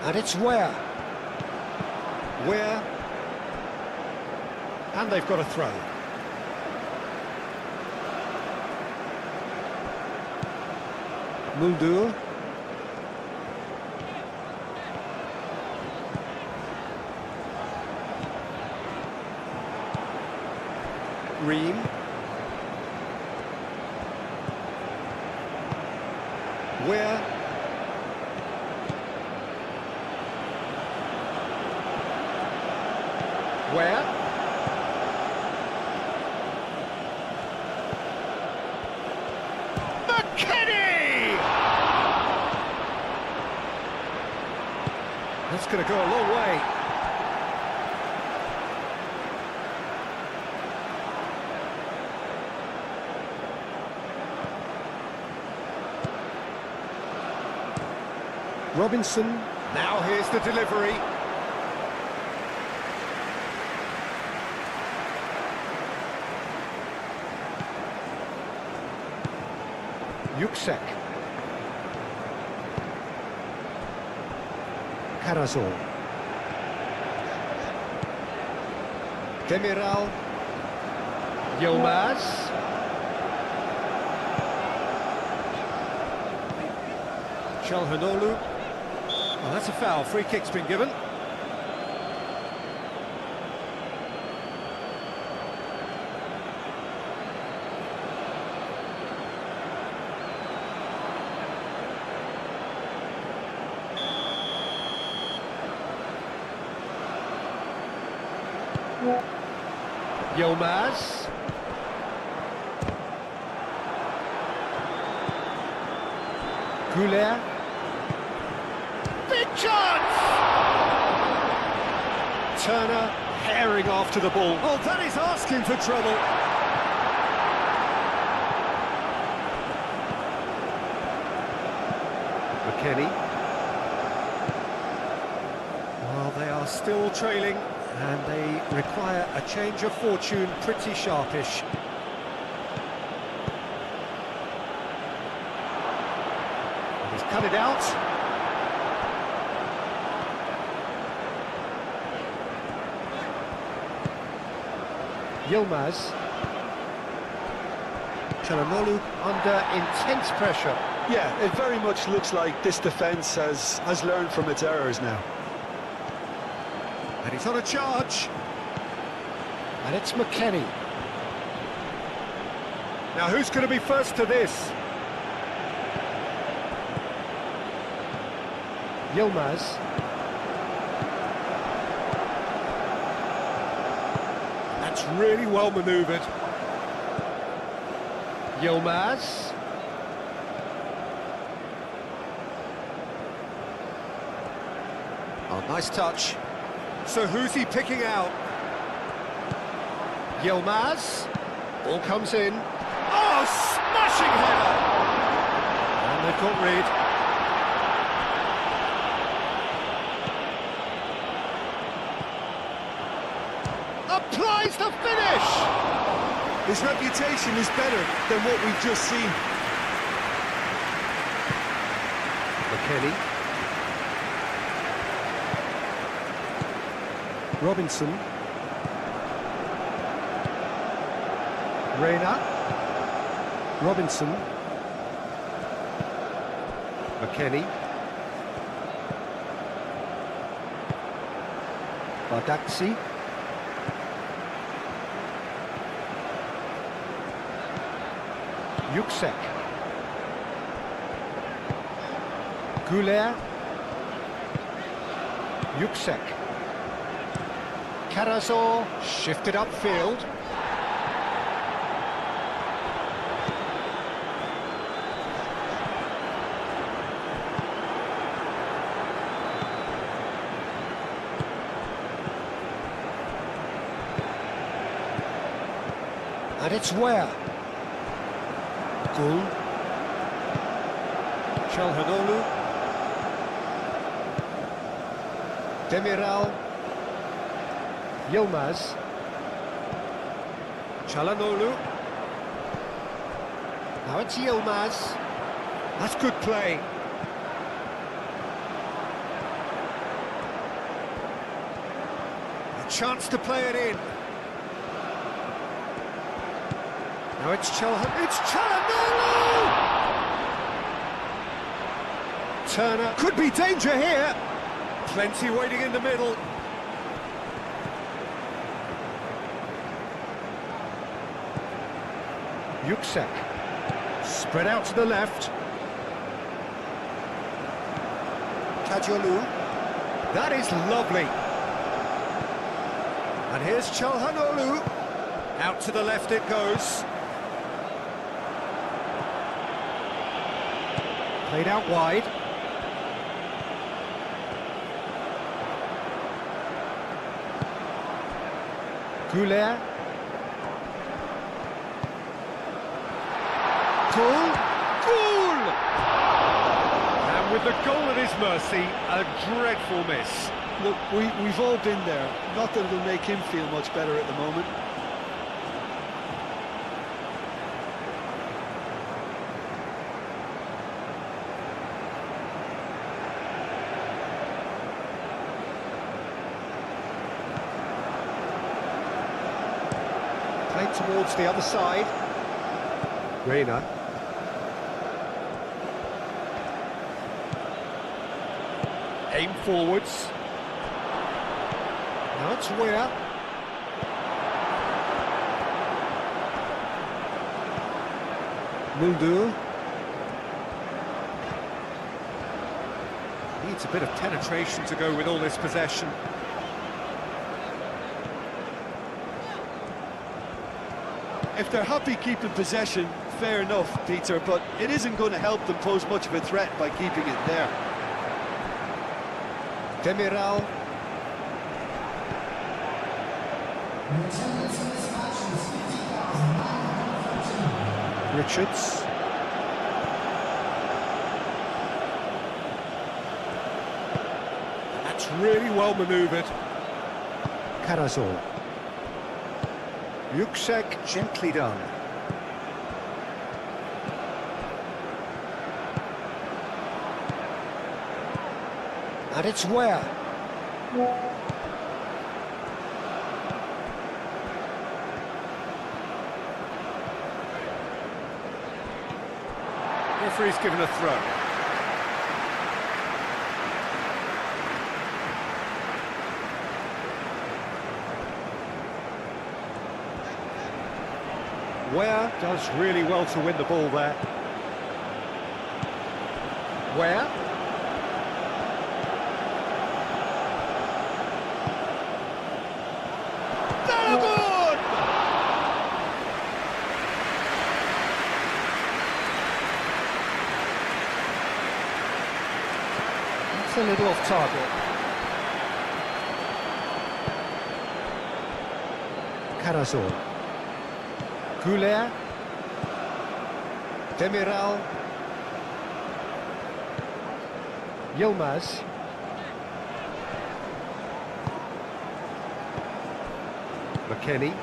And it's Ware. Ware. And they've got a throw. Muldur. Ream. Where? Where? McKennie! That's going to go a long way. Robinson, now here's the delivery. Yüksek. Karazor. Demiral. Yilmaz. Çalhanoğlu. Well, that's a foul. Free kick's been given. Yilmaz. Güler. Big chance! Turner herring after the ball. Oh, that is asking for trouble. McKennie. Well, they are still trailing, and they require a change of fortune pretty sharpish. He's cut it out. Yilmaz. Çalhanoğlu under intense pressure. Yeah, it very much looks like this defence has learned from its errors now. And he's on a charge. And it's McKennie. Now who's going to be first to this? Yilmaz. That's really well manoeuvred. Yilmaz. Oh, nice touch. So who's he picking out? Yilmaz. Ball comes in. Oh, smashing header! And they've got Reed. Applies the finish! His reputation is better than what we've just seen. McKennie. Robinson. Reina. Robinson. McKennie. Bardakci. Yuksek. Goulet. Yuksek. Karazor shifted upfield. And it's where? Gul. Çalhanoğlu. Demiral. Yilmaz. Çalhanoğlu. Now it's Yilmaz. That's good play. A chance to play it in. Now it's Çalhanoğlu! Turner, could be danger here. Plenty waiting in the middle. Yuksek, spread out to the left. Kajolu, that is lovely. And here's Çalhanoğlu. Out to the left it goes. Played out wide. Goulet. Goal! Goal! And with the goal at his mercy, a dreadful miss. Look, we've all been there. Not that it'll make him feel much better at the moment. Played towards the other side. Reina. Aim forwards. Now it's Weir. Muldu. Needs a bit of penetration to go with all this possession. If they're happy keeping possession, fair enough, Peter, but it isn't going to help them pose much of a threat by keeping it there. Demiral. Richards. That's really well manoeuvred. Karazor. Yuksek, gently done. And it's where? Referee's given a throw. Ware does really well to win the ball there. Ware. No good! That's a little off target. Karazor. Goulet. Demiral. Yilmaz. McKennie.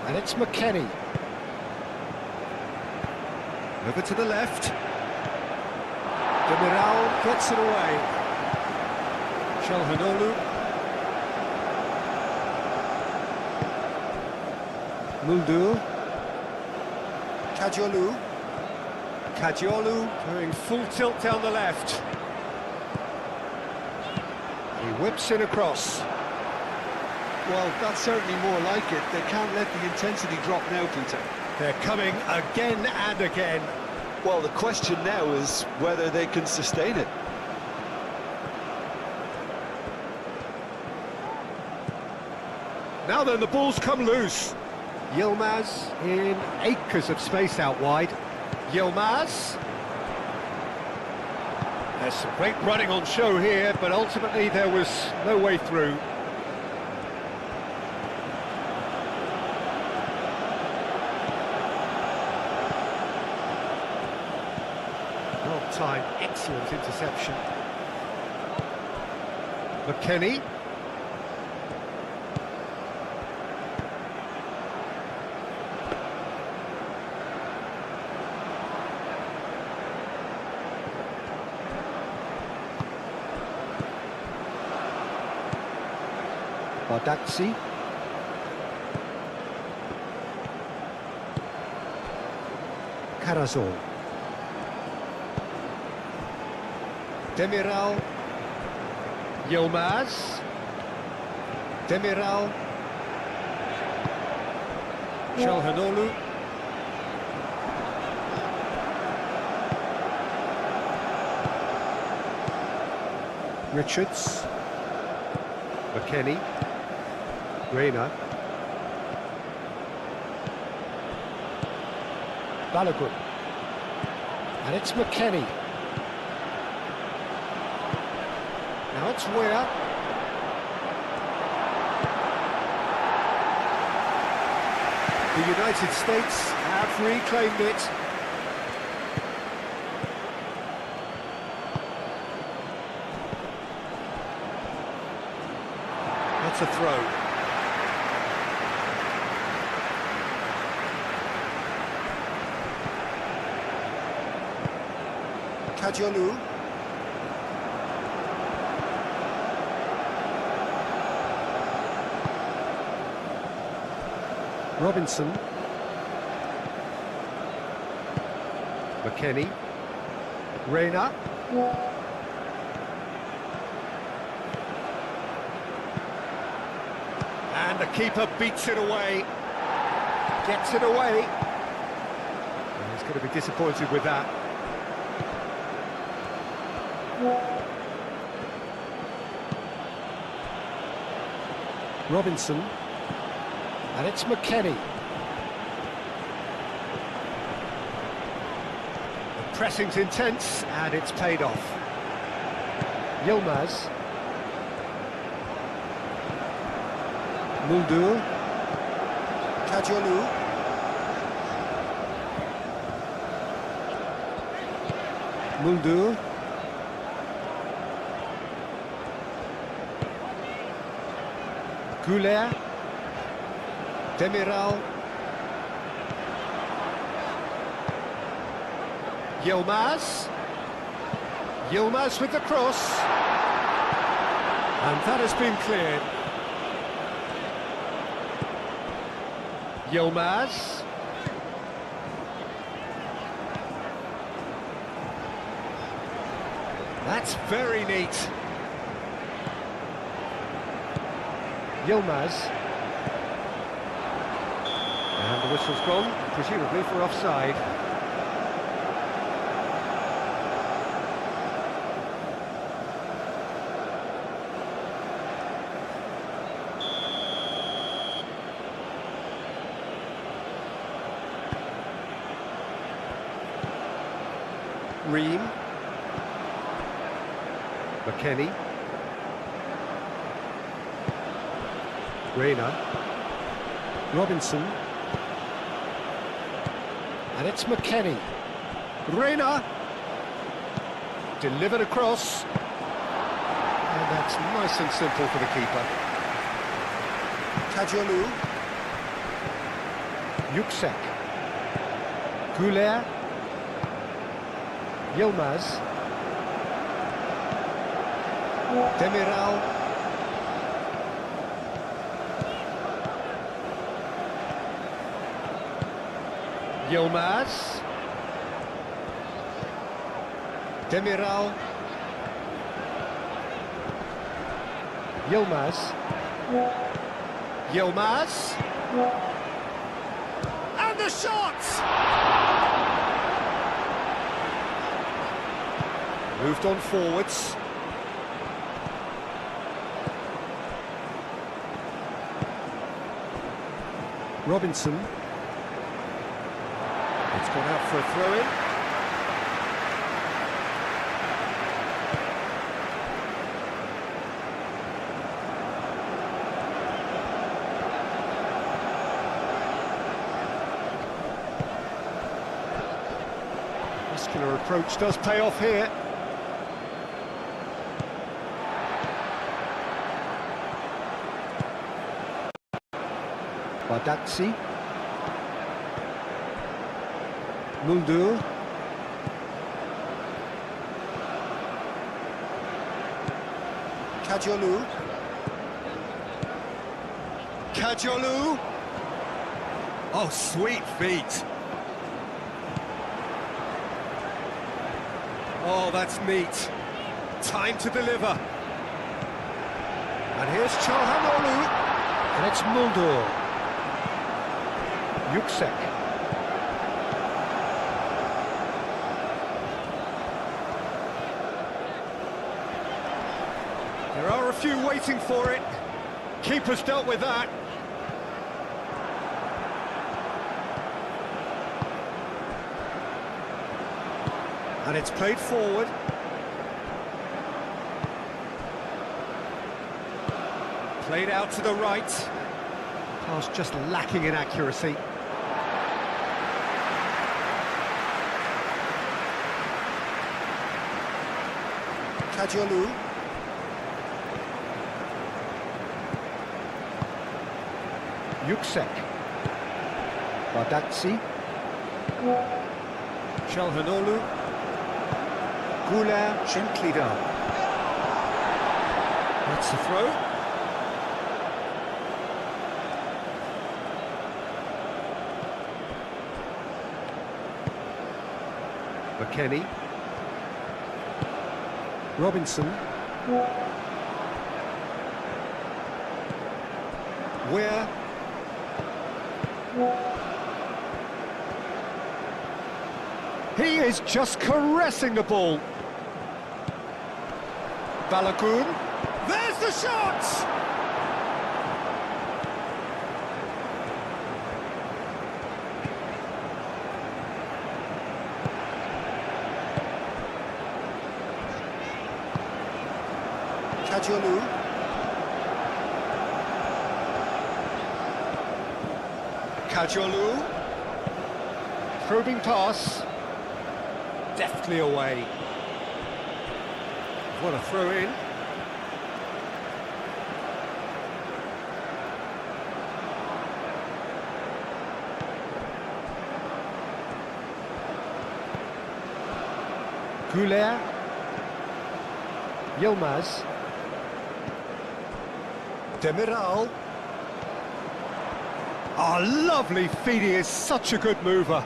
And it's McKennie. Over to the left. Demiral gets it away. Çalhanoğlu. Muldu. Kajolu. Kajolu doing full tilt down the left. He whips it across. Well, that's certainly more like it. They can't let the intensity drop now, Peter. They're coming again and again. Well, the question now is whether they can sustain it. Now then, the ball's come loose. Yilmaz in acres of space out wide. Yilmaz. There's some great running on show here, but ultimately there was no way through. Well-timed, excellent interception. McKennie. Bardazzi. Carazol. Demiral. Yilmaz. Demiral. Çalhanoğlu. Richards. McKennie. Reina. Balogun. And it's McKennie. Now it's Weir. The United States have reclaimed it. That's a throw. Kadiolu. Robinson. McKennie. Reina. And the keeper beats it away. Gets it away. And he's going to be disappointed with that. Robinson. And it's McKennie. The pressing's intense, and it's paid off. Yilmaz. Muldur. Kadiolu. Muldur. Goulet. Demiral. Yilmaz. Yilmaz with the cross. And that has been cleared. Yilmaz. That's very neat. Yilmaz. And the whistle's gone, presumably for offside. Ream. McKennie. Reina. Robinson. And it's McKennie. Reina. Delivered across. And that's nice and simple for the keeper. Kadiolu. Yüksek. Goulet. Yilmaz. Demiral. Yilmaz. Demiral. Yilmaz. Yilmaz. And And the shot! Moved on forwards. Robinson. It's gone out for a throw-in. Muscular approach does pay off here. Badaxi. Muldur. Kajolu. Kajolu. Oh, sweet feet. Oh, that's neat. Time to deliver. And here's Çalhanoğlu. And it's Muldur. Yüksek. There are a few waiting for it. Keeper's dealt with that. And it's played forward. Played out to the right. Pass just lacking in accuracy. Kajolu. Yüksek. Badaxi. Çalhanoğlu. Güler gently down. That's the throw. McKennie. Robinson. Where? He is just caressing the ball. Balagun. There's the shot! Kajolu. Kajolu. Probing pass. Deftly away. What a throw in. Güler. Yilmaz. Demiral. Oh, lovely feet, he is such a good mover.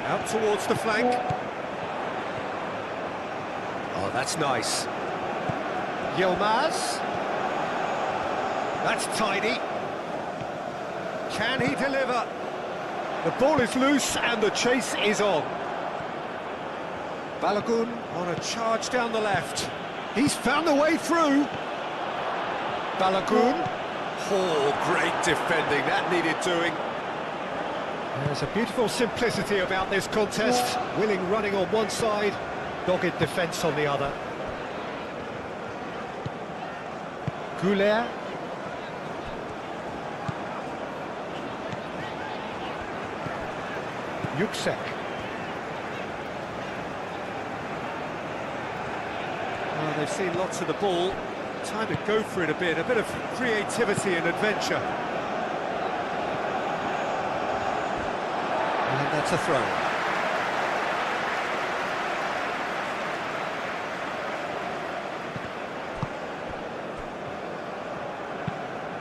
Out towards the flank. Oh, that's nice. Yilmaz. That's tidy. Can he deliver? The ball is loose and the chase is on. Balagun on a charge down the left. He's found the way through. Balagun. Oh, great defending. That needed doing. There's a beautiful simplicity about this contest. Willing running on one side, dogged defence on the other. Güler. Yüksek. Well, they've seen lots of the ball. Time to go for it a bit of creativity and adventure. And that's a throw.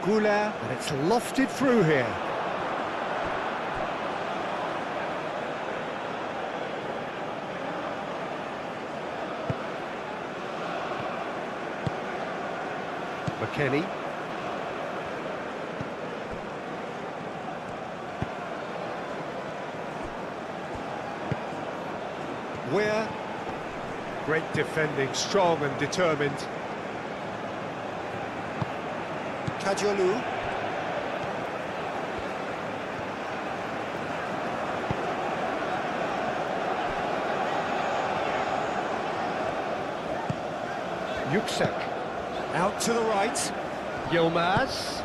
Güler, and it's lofted through here. McKennie. Weir. Great defending, strong and determined. Kajolu. Yüksek. Out to the right. Yilmaz.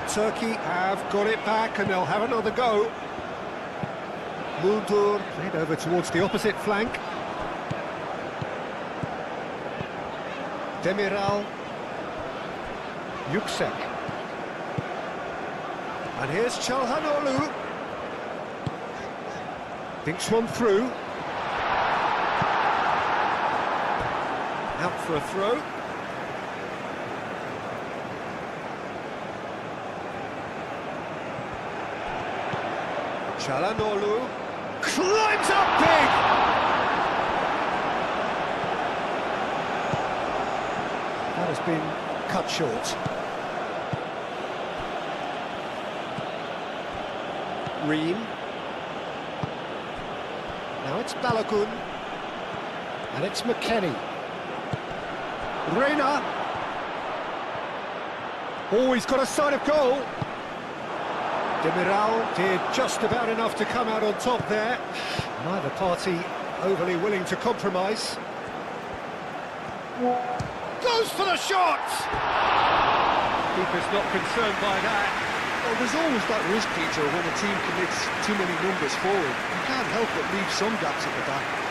Turkey have got it back and they'll have another go. Muldur played over towards the opposite flank. Demiral. Yüksek. And here's Çalhanoğlu. Thinks one through. Out for a throw. Çalhanoğlu climbs up big. That has been cut short. Ream. Now it's Balogun. And it's McKennie. Reina. Oh, he's got a sight of goal. Demiral did just about enough to come out on top there. Neither party overly willing to compromise. Goes for the shot! Keeper's not concerned by that. Well, there's always that risk, Peter, when a team commits too many numbers forward. You can't help but leave some gaps at the back.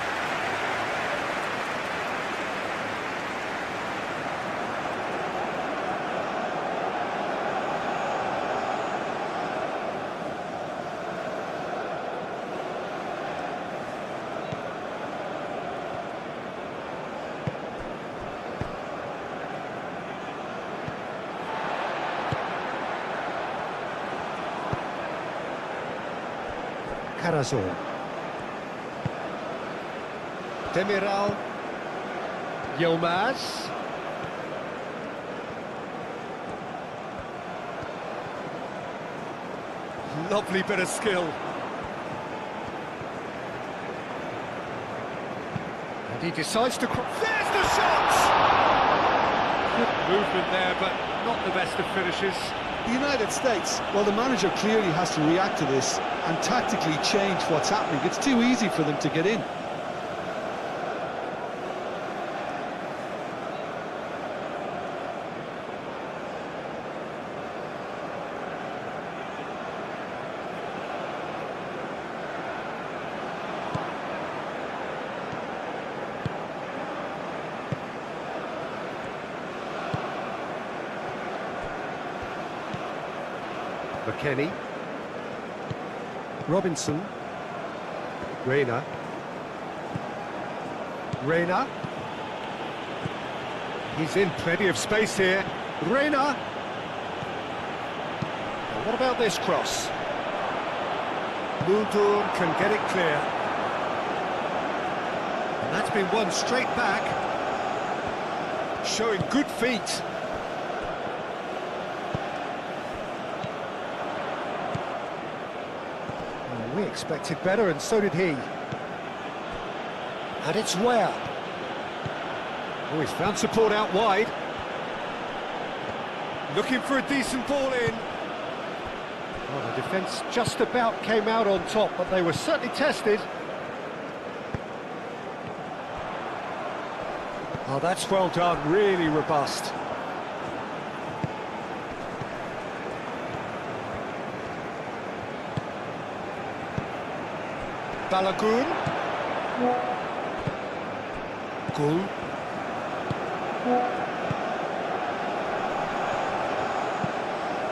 Karazor. Demiral. Yilmaz. Lovely bit of skill. And he decides to... There's the shot! Good movement there, but not the best of finishes. The United States, well, the manager clearly has to react to this and tactically change what's happening. It's too easy for them to get in. McKennie. Robinson. Reina. Reina. He's in plenty of space here. Reina. And what about this cross? Muldur can get it clear. And that's been won straight back. Showing good feet. We expected better, and so did he. And it's Weir. Oh, he's found support out wide. Looking for a decent ball in. Well, the defence just about came out on top, but they were certainly tested. Oh, that's well done, really robust. Balogun. Gul.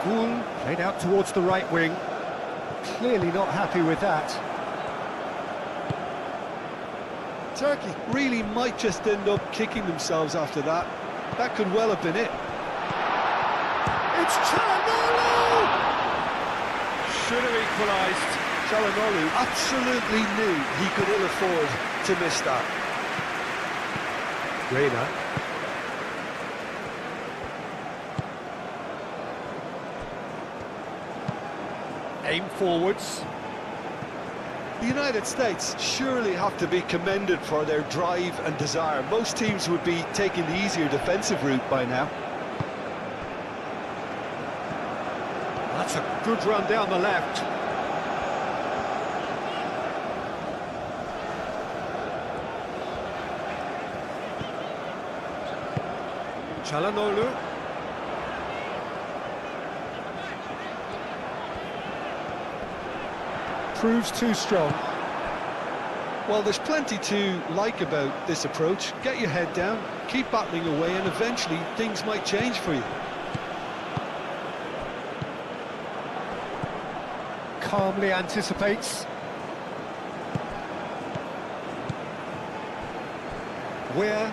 Gul played out towards the right wing. Clearly not happy with that. Turkey really might just end up kicking themselves after that. That could well have been it. It's Çalhanoğlu! Should have equalised. Çalhanoğlu absolutely knew he could ill afford to miss that. Reina. Aim forwards. The United States surely have to be commended for their drive and desire. Most teams would be taking the easier defensive route by now. That's a good run down the left. Çalhanoğlu. Proves too strong. Well, there's plenty to like about this approach. Get your head down, keep battling away, and eventually things might change for you. Calmly anticipates. Where?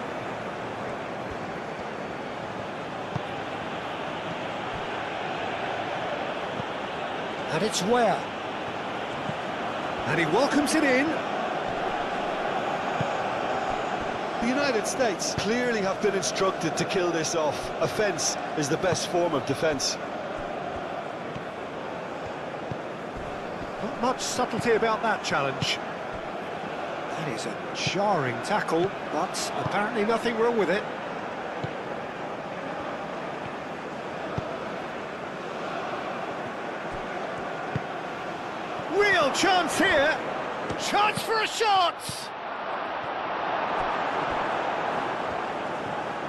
And it's where? And he welcomes it in. The United States clearly have been instructed to kill this off. Offence is the best form of defence. Not much subtlety about that challenge. That is a jarring tackle, but apparently nothing wrong with it. Real chance here. Chance for a shot.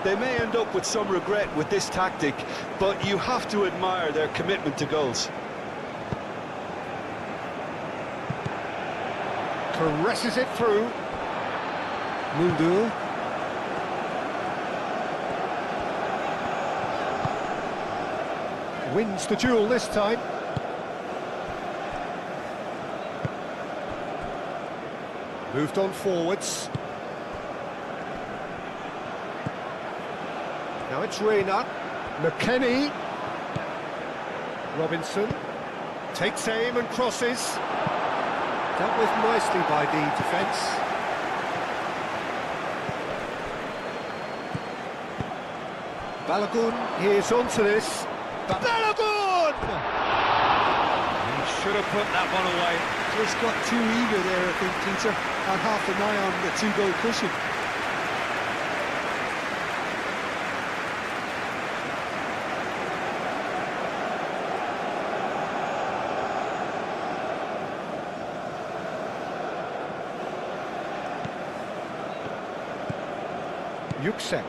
They may end up with some regret with this tactic, but you have to admire their commitment to goals. Caresses it through. Mulder. Wins the duel this time. Moved on forwards. Now it's Reina. McKennie. Robinson. Takes aim and crosses. Dealt with nicely by the defence. Balogun, he is onto this. Balogun! He should have put that one away. Just got too eager there, I think, Peter, and half an eye on the two-goal cushion. Yüksek.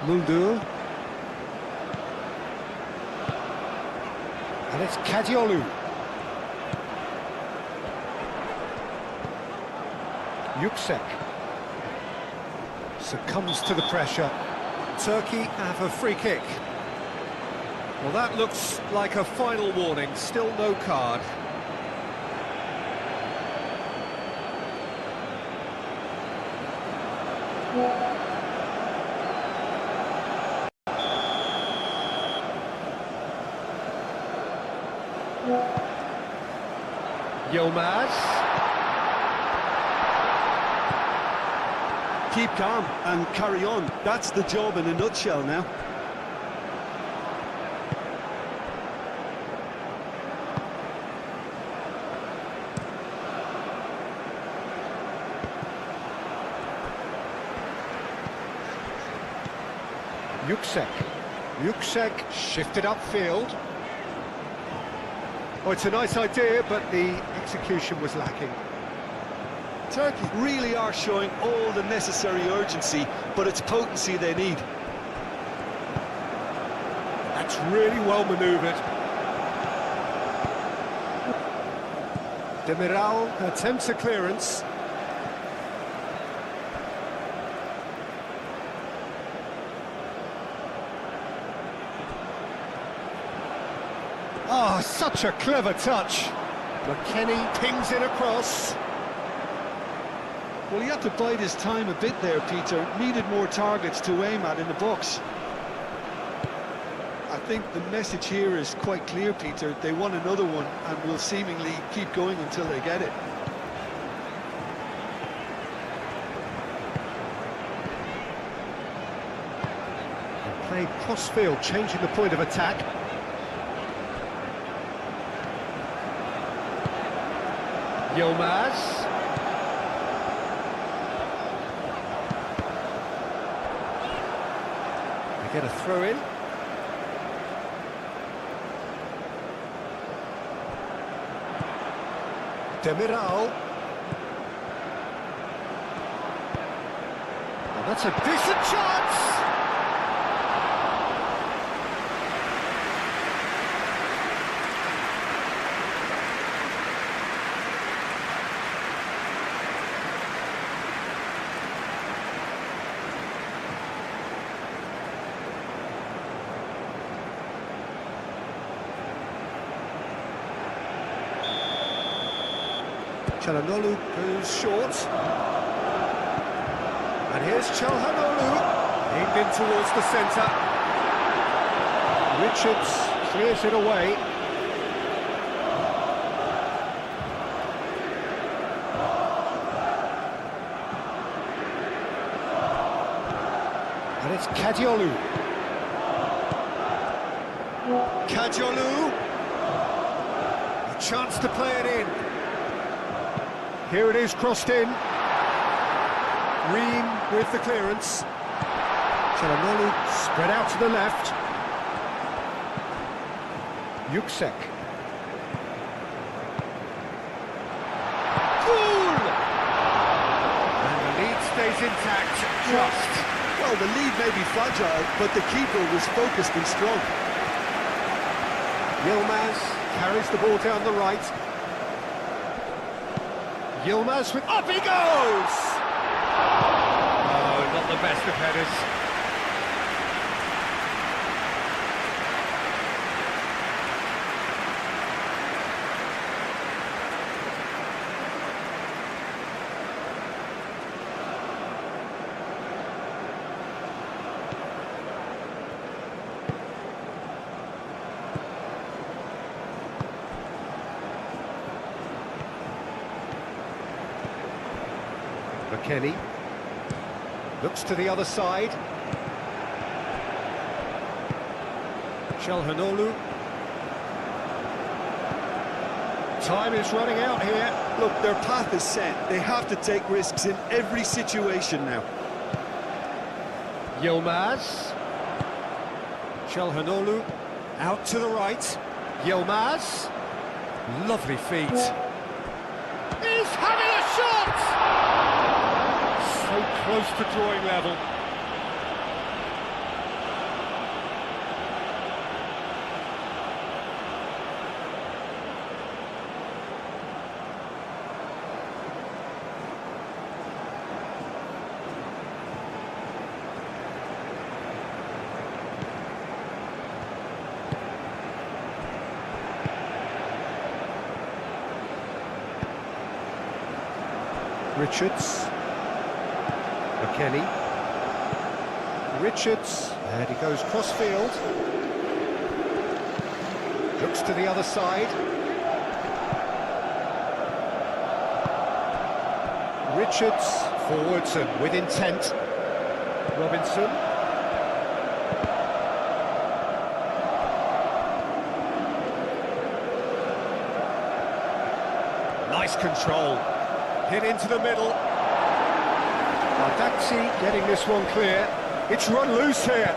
Mulder. And it's Kadiolu. Yüksek. Succumbs to the pressure. Turkey have a free kick. Well, that looks like a final warning. Still no card. Yilmaz. Keep calm and carry on. That's the job in a nutshell now. Yüksek shifted upfield. Oh, it's a nice idea, but the execution was lacking. Turkey really are showing all the necessary urgency, but it's potency they need. That's really well manoeuvred. Demiral attempts a clearance. Oh, such a clever touch. McKennie pings it across. Well, he had to bide his time a bit there, Peter. Needed more targets to aim at in the box. I think the message here is quite clear, Peter. They want another one and will seemingly keep going until they get it. Played cross-field, changing the point of attack. Yilmaz. They get a throw in. Demiral. Oh, that's a decent chance! Çalhanoğlu goes short. And here's Çalhanoğlu, aimed in towards the centre. Richards clears it away. And it's Kadiolu. Kadiolu. A chance to play it in. Here it is, crossed in. Ream with the clearance. Çalhanoğlu spread out to the left. Yüksek. Goal! And the lead stays intact, just. Well, the lead may be fragile, but the keeper was focused and strong. Yilmaz carries the ball down the right. Yilmaz with... Up he goes! Oh, not the best of headers. McKennie looks to the other side. Çalhanoğlu. Time is running out here. Look, their path is set. They have to take risks in every situation now. Yilmaz. Çalhanoğlu out to the right. Yilmaz. Lovely feet. He's having a shot! So close to drawing level. Richards. McKennie. Richards, and he goes cross-field. Looks to the other side. Richards, forwards and with intent. Robinson. Nice control. Hit into the middle. Daxi getting this one clear. It's run loose here.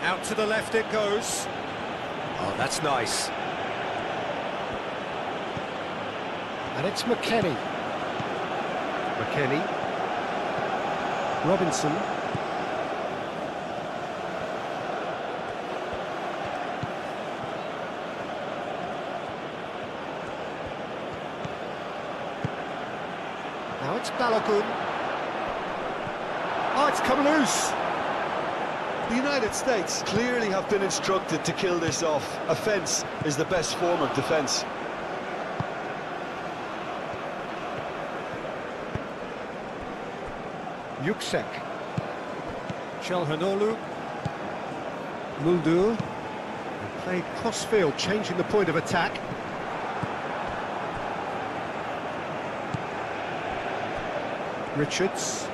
Out to the left it goes. Oh, that's nice. And it's McKennie. McKennie. Robinson. Now it's Balogun. Oh, it's come loose. The United States clearly have been instructed to kill this off. Offence is the best form of defence. Yüksek. Çalhanoğlu. Muldur. Played cross-field, changing the point of attack. Richards.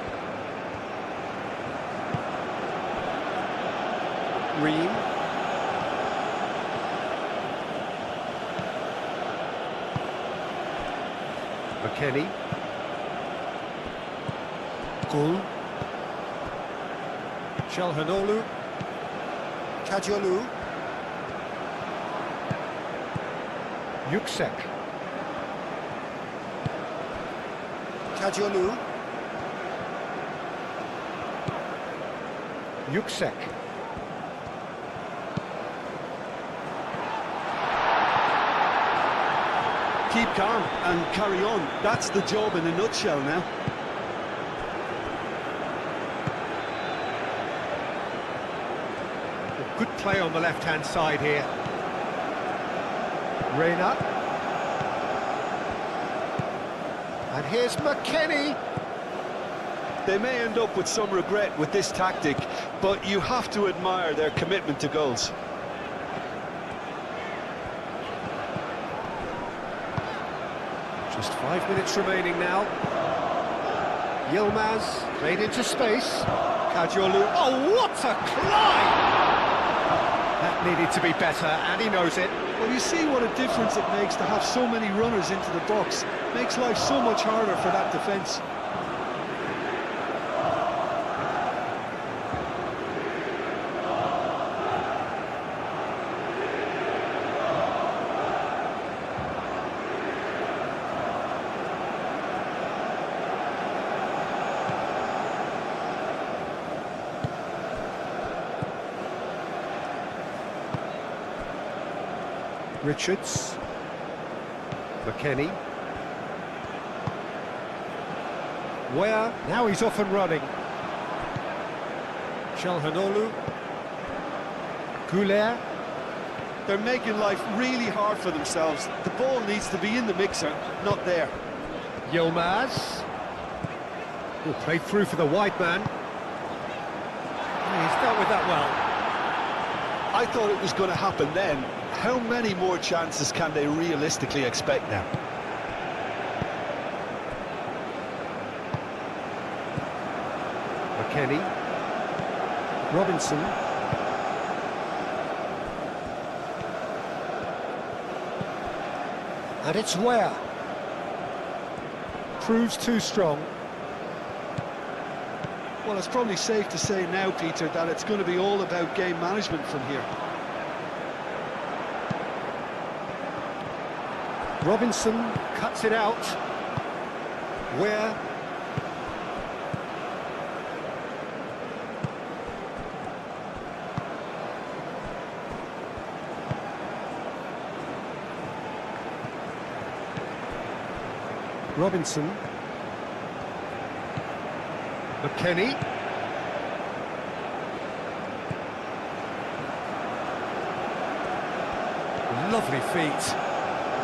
Ream. McKennie. Gul. Çalhanoğlu. Kadıoğlu. Yüksek. Kadıoğlu. Yüksek. Keep calm and carry on. That's the job in a nutshell now. Good play on the left-hand side here. Reina. And here's McKennie. They may end up with some regret with this tactic, but you have to admire their commitment to goals. Just 5 minutes remaining now. Yilmaz played into space. Kadıoğlu. Oh, what a climb! That needed to be better, and he knows it. Well, you see what a difference it makes to have so many runners into the box. Makes life so much harder for that defence. Richards. McKennie. Where? Now he's off and running. Çalhanoğlu. Güler. They're making life really hard for themselves. The ball needs to be in the mixer, not there. Yilmaz. Oh, played through for the wide man. He's dealt with that well. I thought it was going to happen then. How many more chances can they realistically expect now? McKennie. Robinson. And it's Ware. Proves too strong. Well, it's probably safe to say now, Peter, that it's going to be all about game management from here. Robinson cuts it out. Ware. Robinson. McKennie. Lovely feet.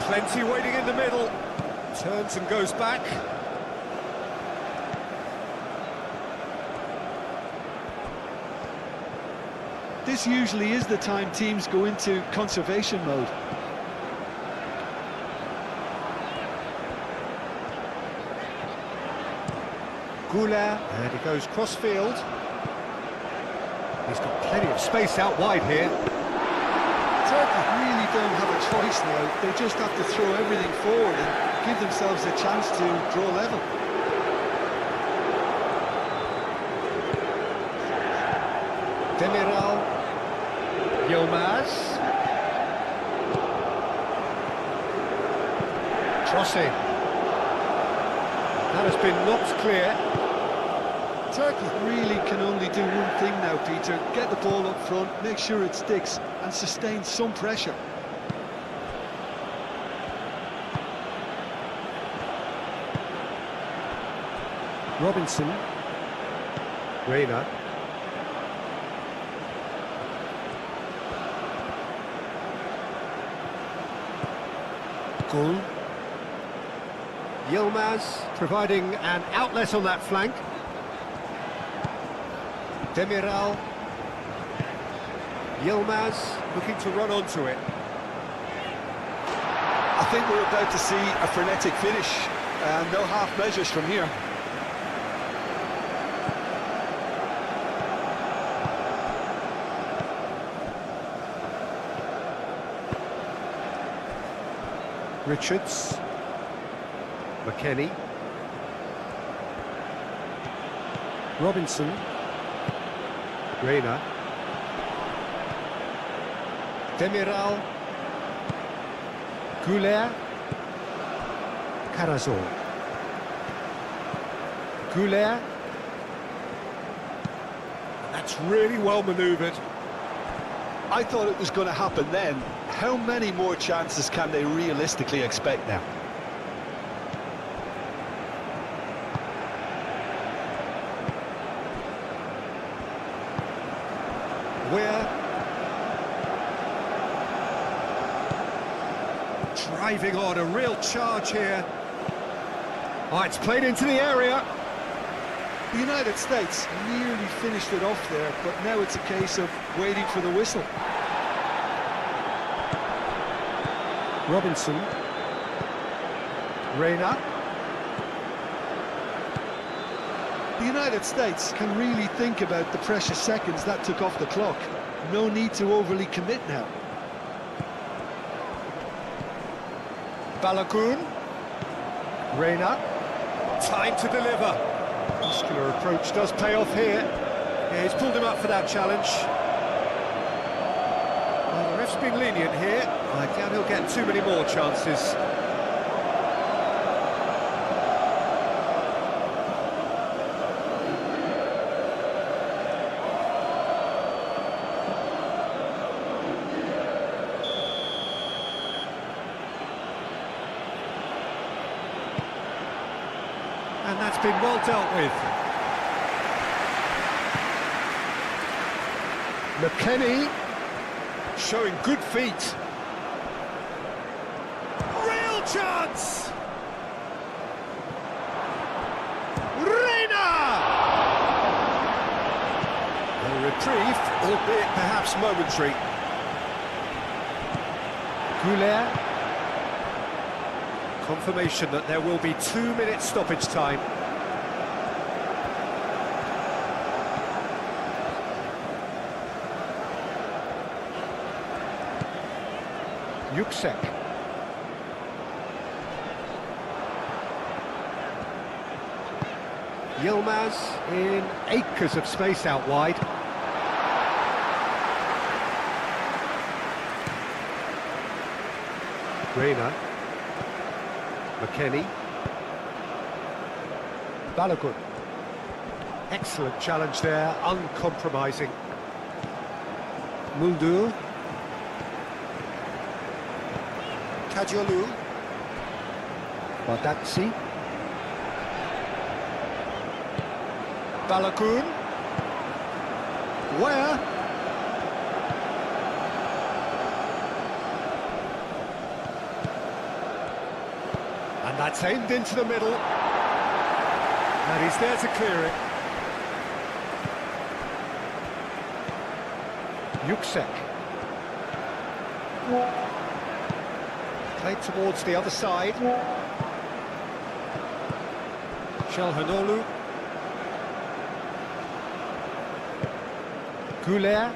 Plenty waiting in the middle. Turns and goes back. This usually is the time teams go into conservation mode. Güler, and he goes cross-field. He's got plenty of space out wide here. Turkey really don't have a choice now. They just have to throw everything forward and give themselves a chance to draw level. Demiral. Yilmaz. Crossing. That has been knocked clear. Turkey really can only do one thing now, Peter. Get the ball up front, make sure it sticks, and sustain some pressure. Robinson. Reina. Gul. Yilmaz providing an outlet on that flank. Demiral. Yilmaz looking to run onto it. I think we're about to see a frenetic finish, and no half measures from here. Richards. McKennie. Robinson. Reina. Demiral. Goulet. Carazor. Goulet. That's really well manoeuvred. I thought it was going to happen then. How many more chances can they realistically expect now? We're driving on, a real charge here. Oh, it's played into the area. The United States nearly finished it off there, but now it's a case of waiting for the whistle. Robinson. Reina. The United States can really think about the precious seconds that took off the clock. No need to overly commit now. Balogun. Reina. Time to deliver. Muscular approach does pay off here. Yeah, he's pulled him up for that challenge. Well, the ref's been lenient here. I doubt he'll get too many more chances. And that's been well dealt with. McKennie showing good feet. Real chance! Reina! A reprieve, albeit perhaps momentary. Goulet. Confirmation that there will be 2 minutes stoppage time. Yuksek. Yilmaz in acres of space out wide. Reina. McKennie. Balogun. Excellent challenge there, uncompromising. Muldur. Kajolu. Badaksi. Balogun. Where? And that's aimed into the middle. And he's there to clear it. Yuksek. Played towards the other side. Shalhanolu. Goulet.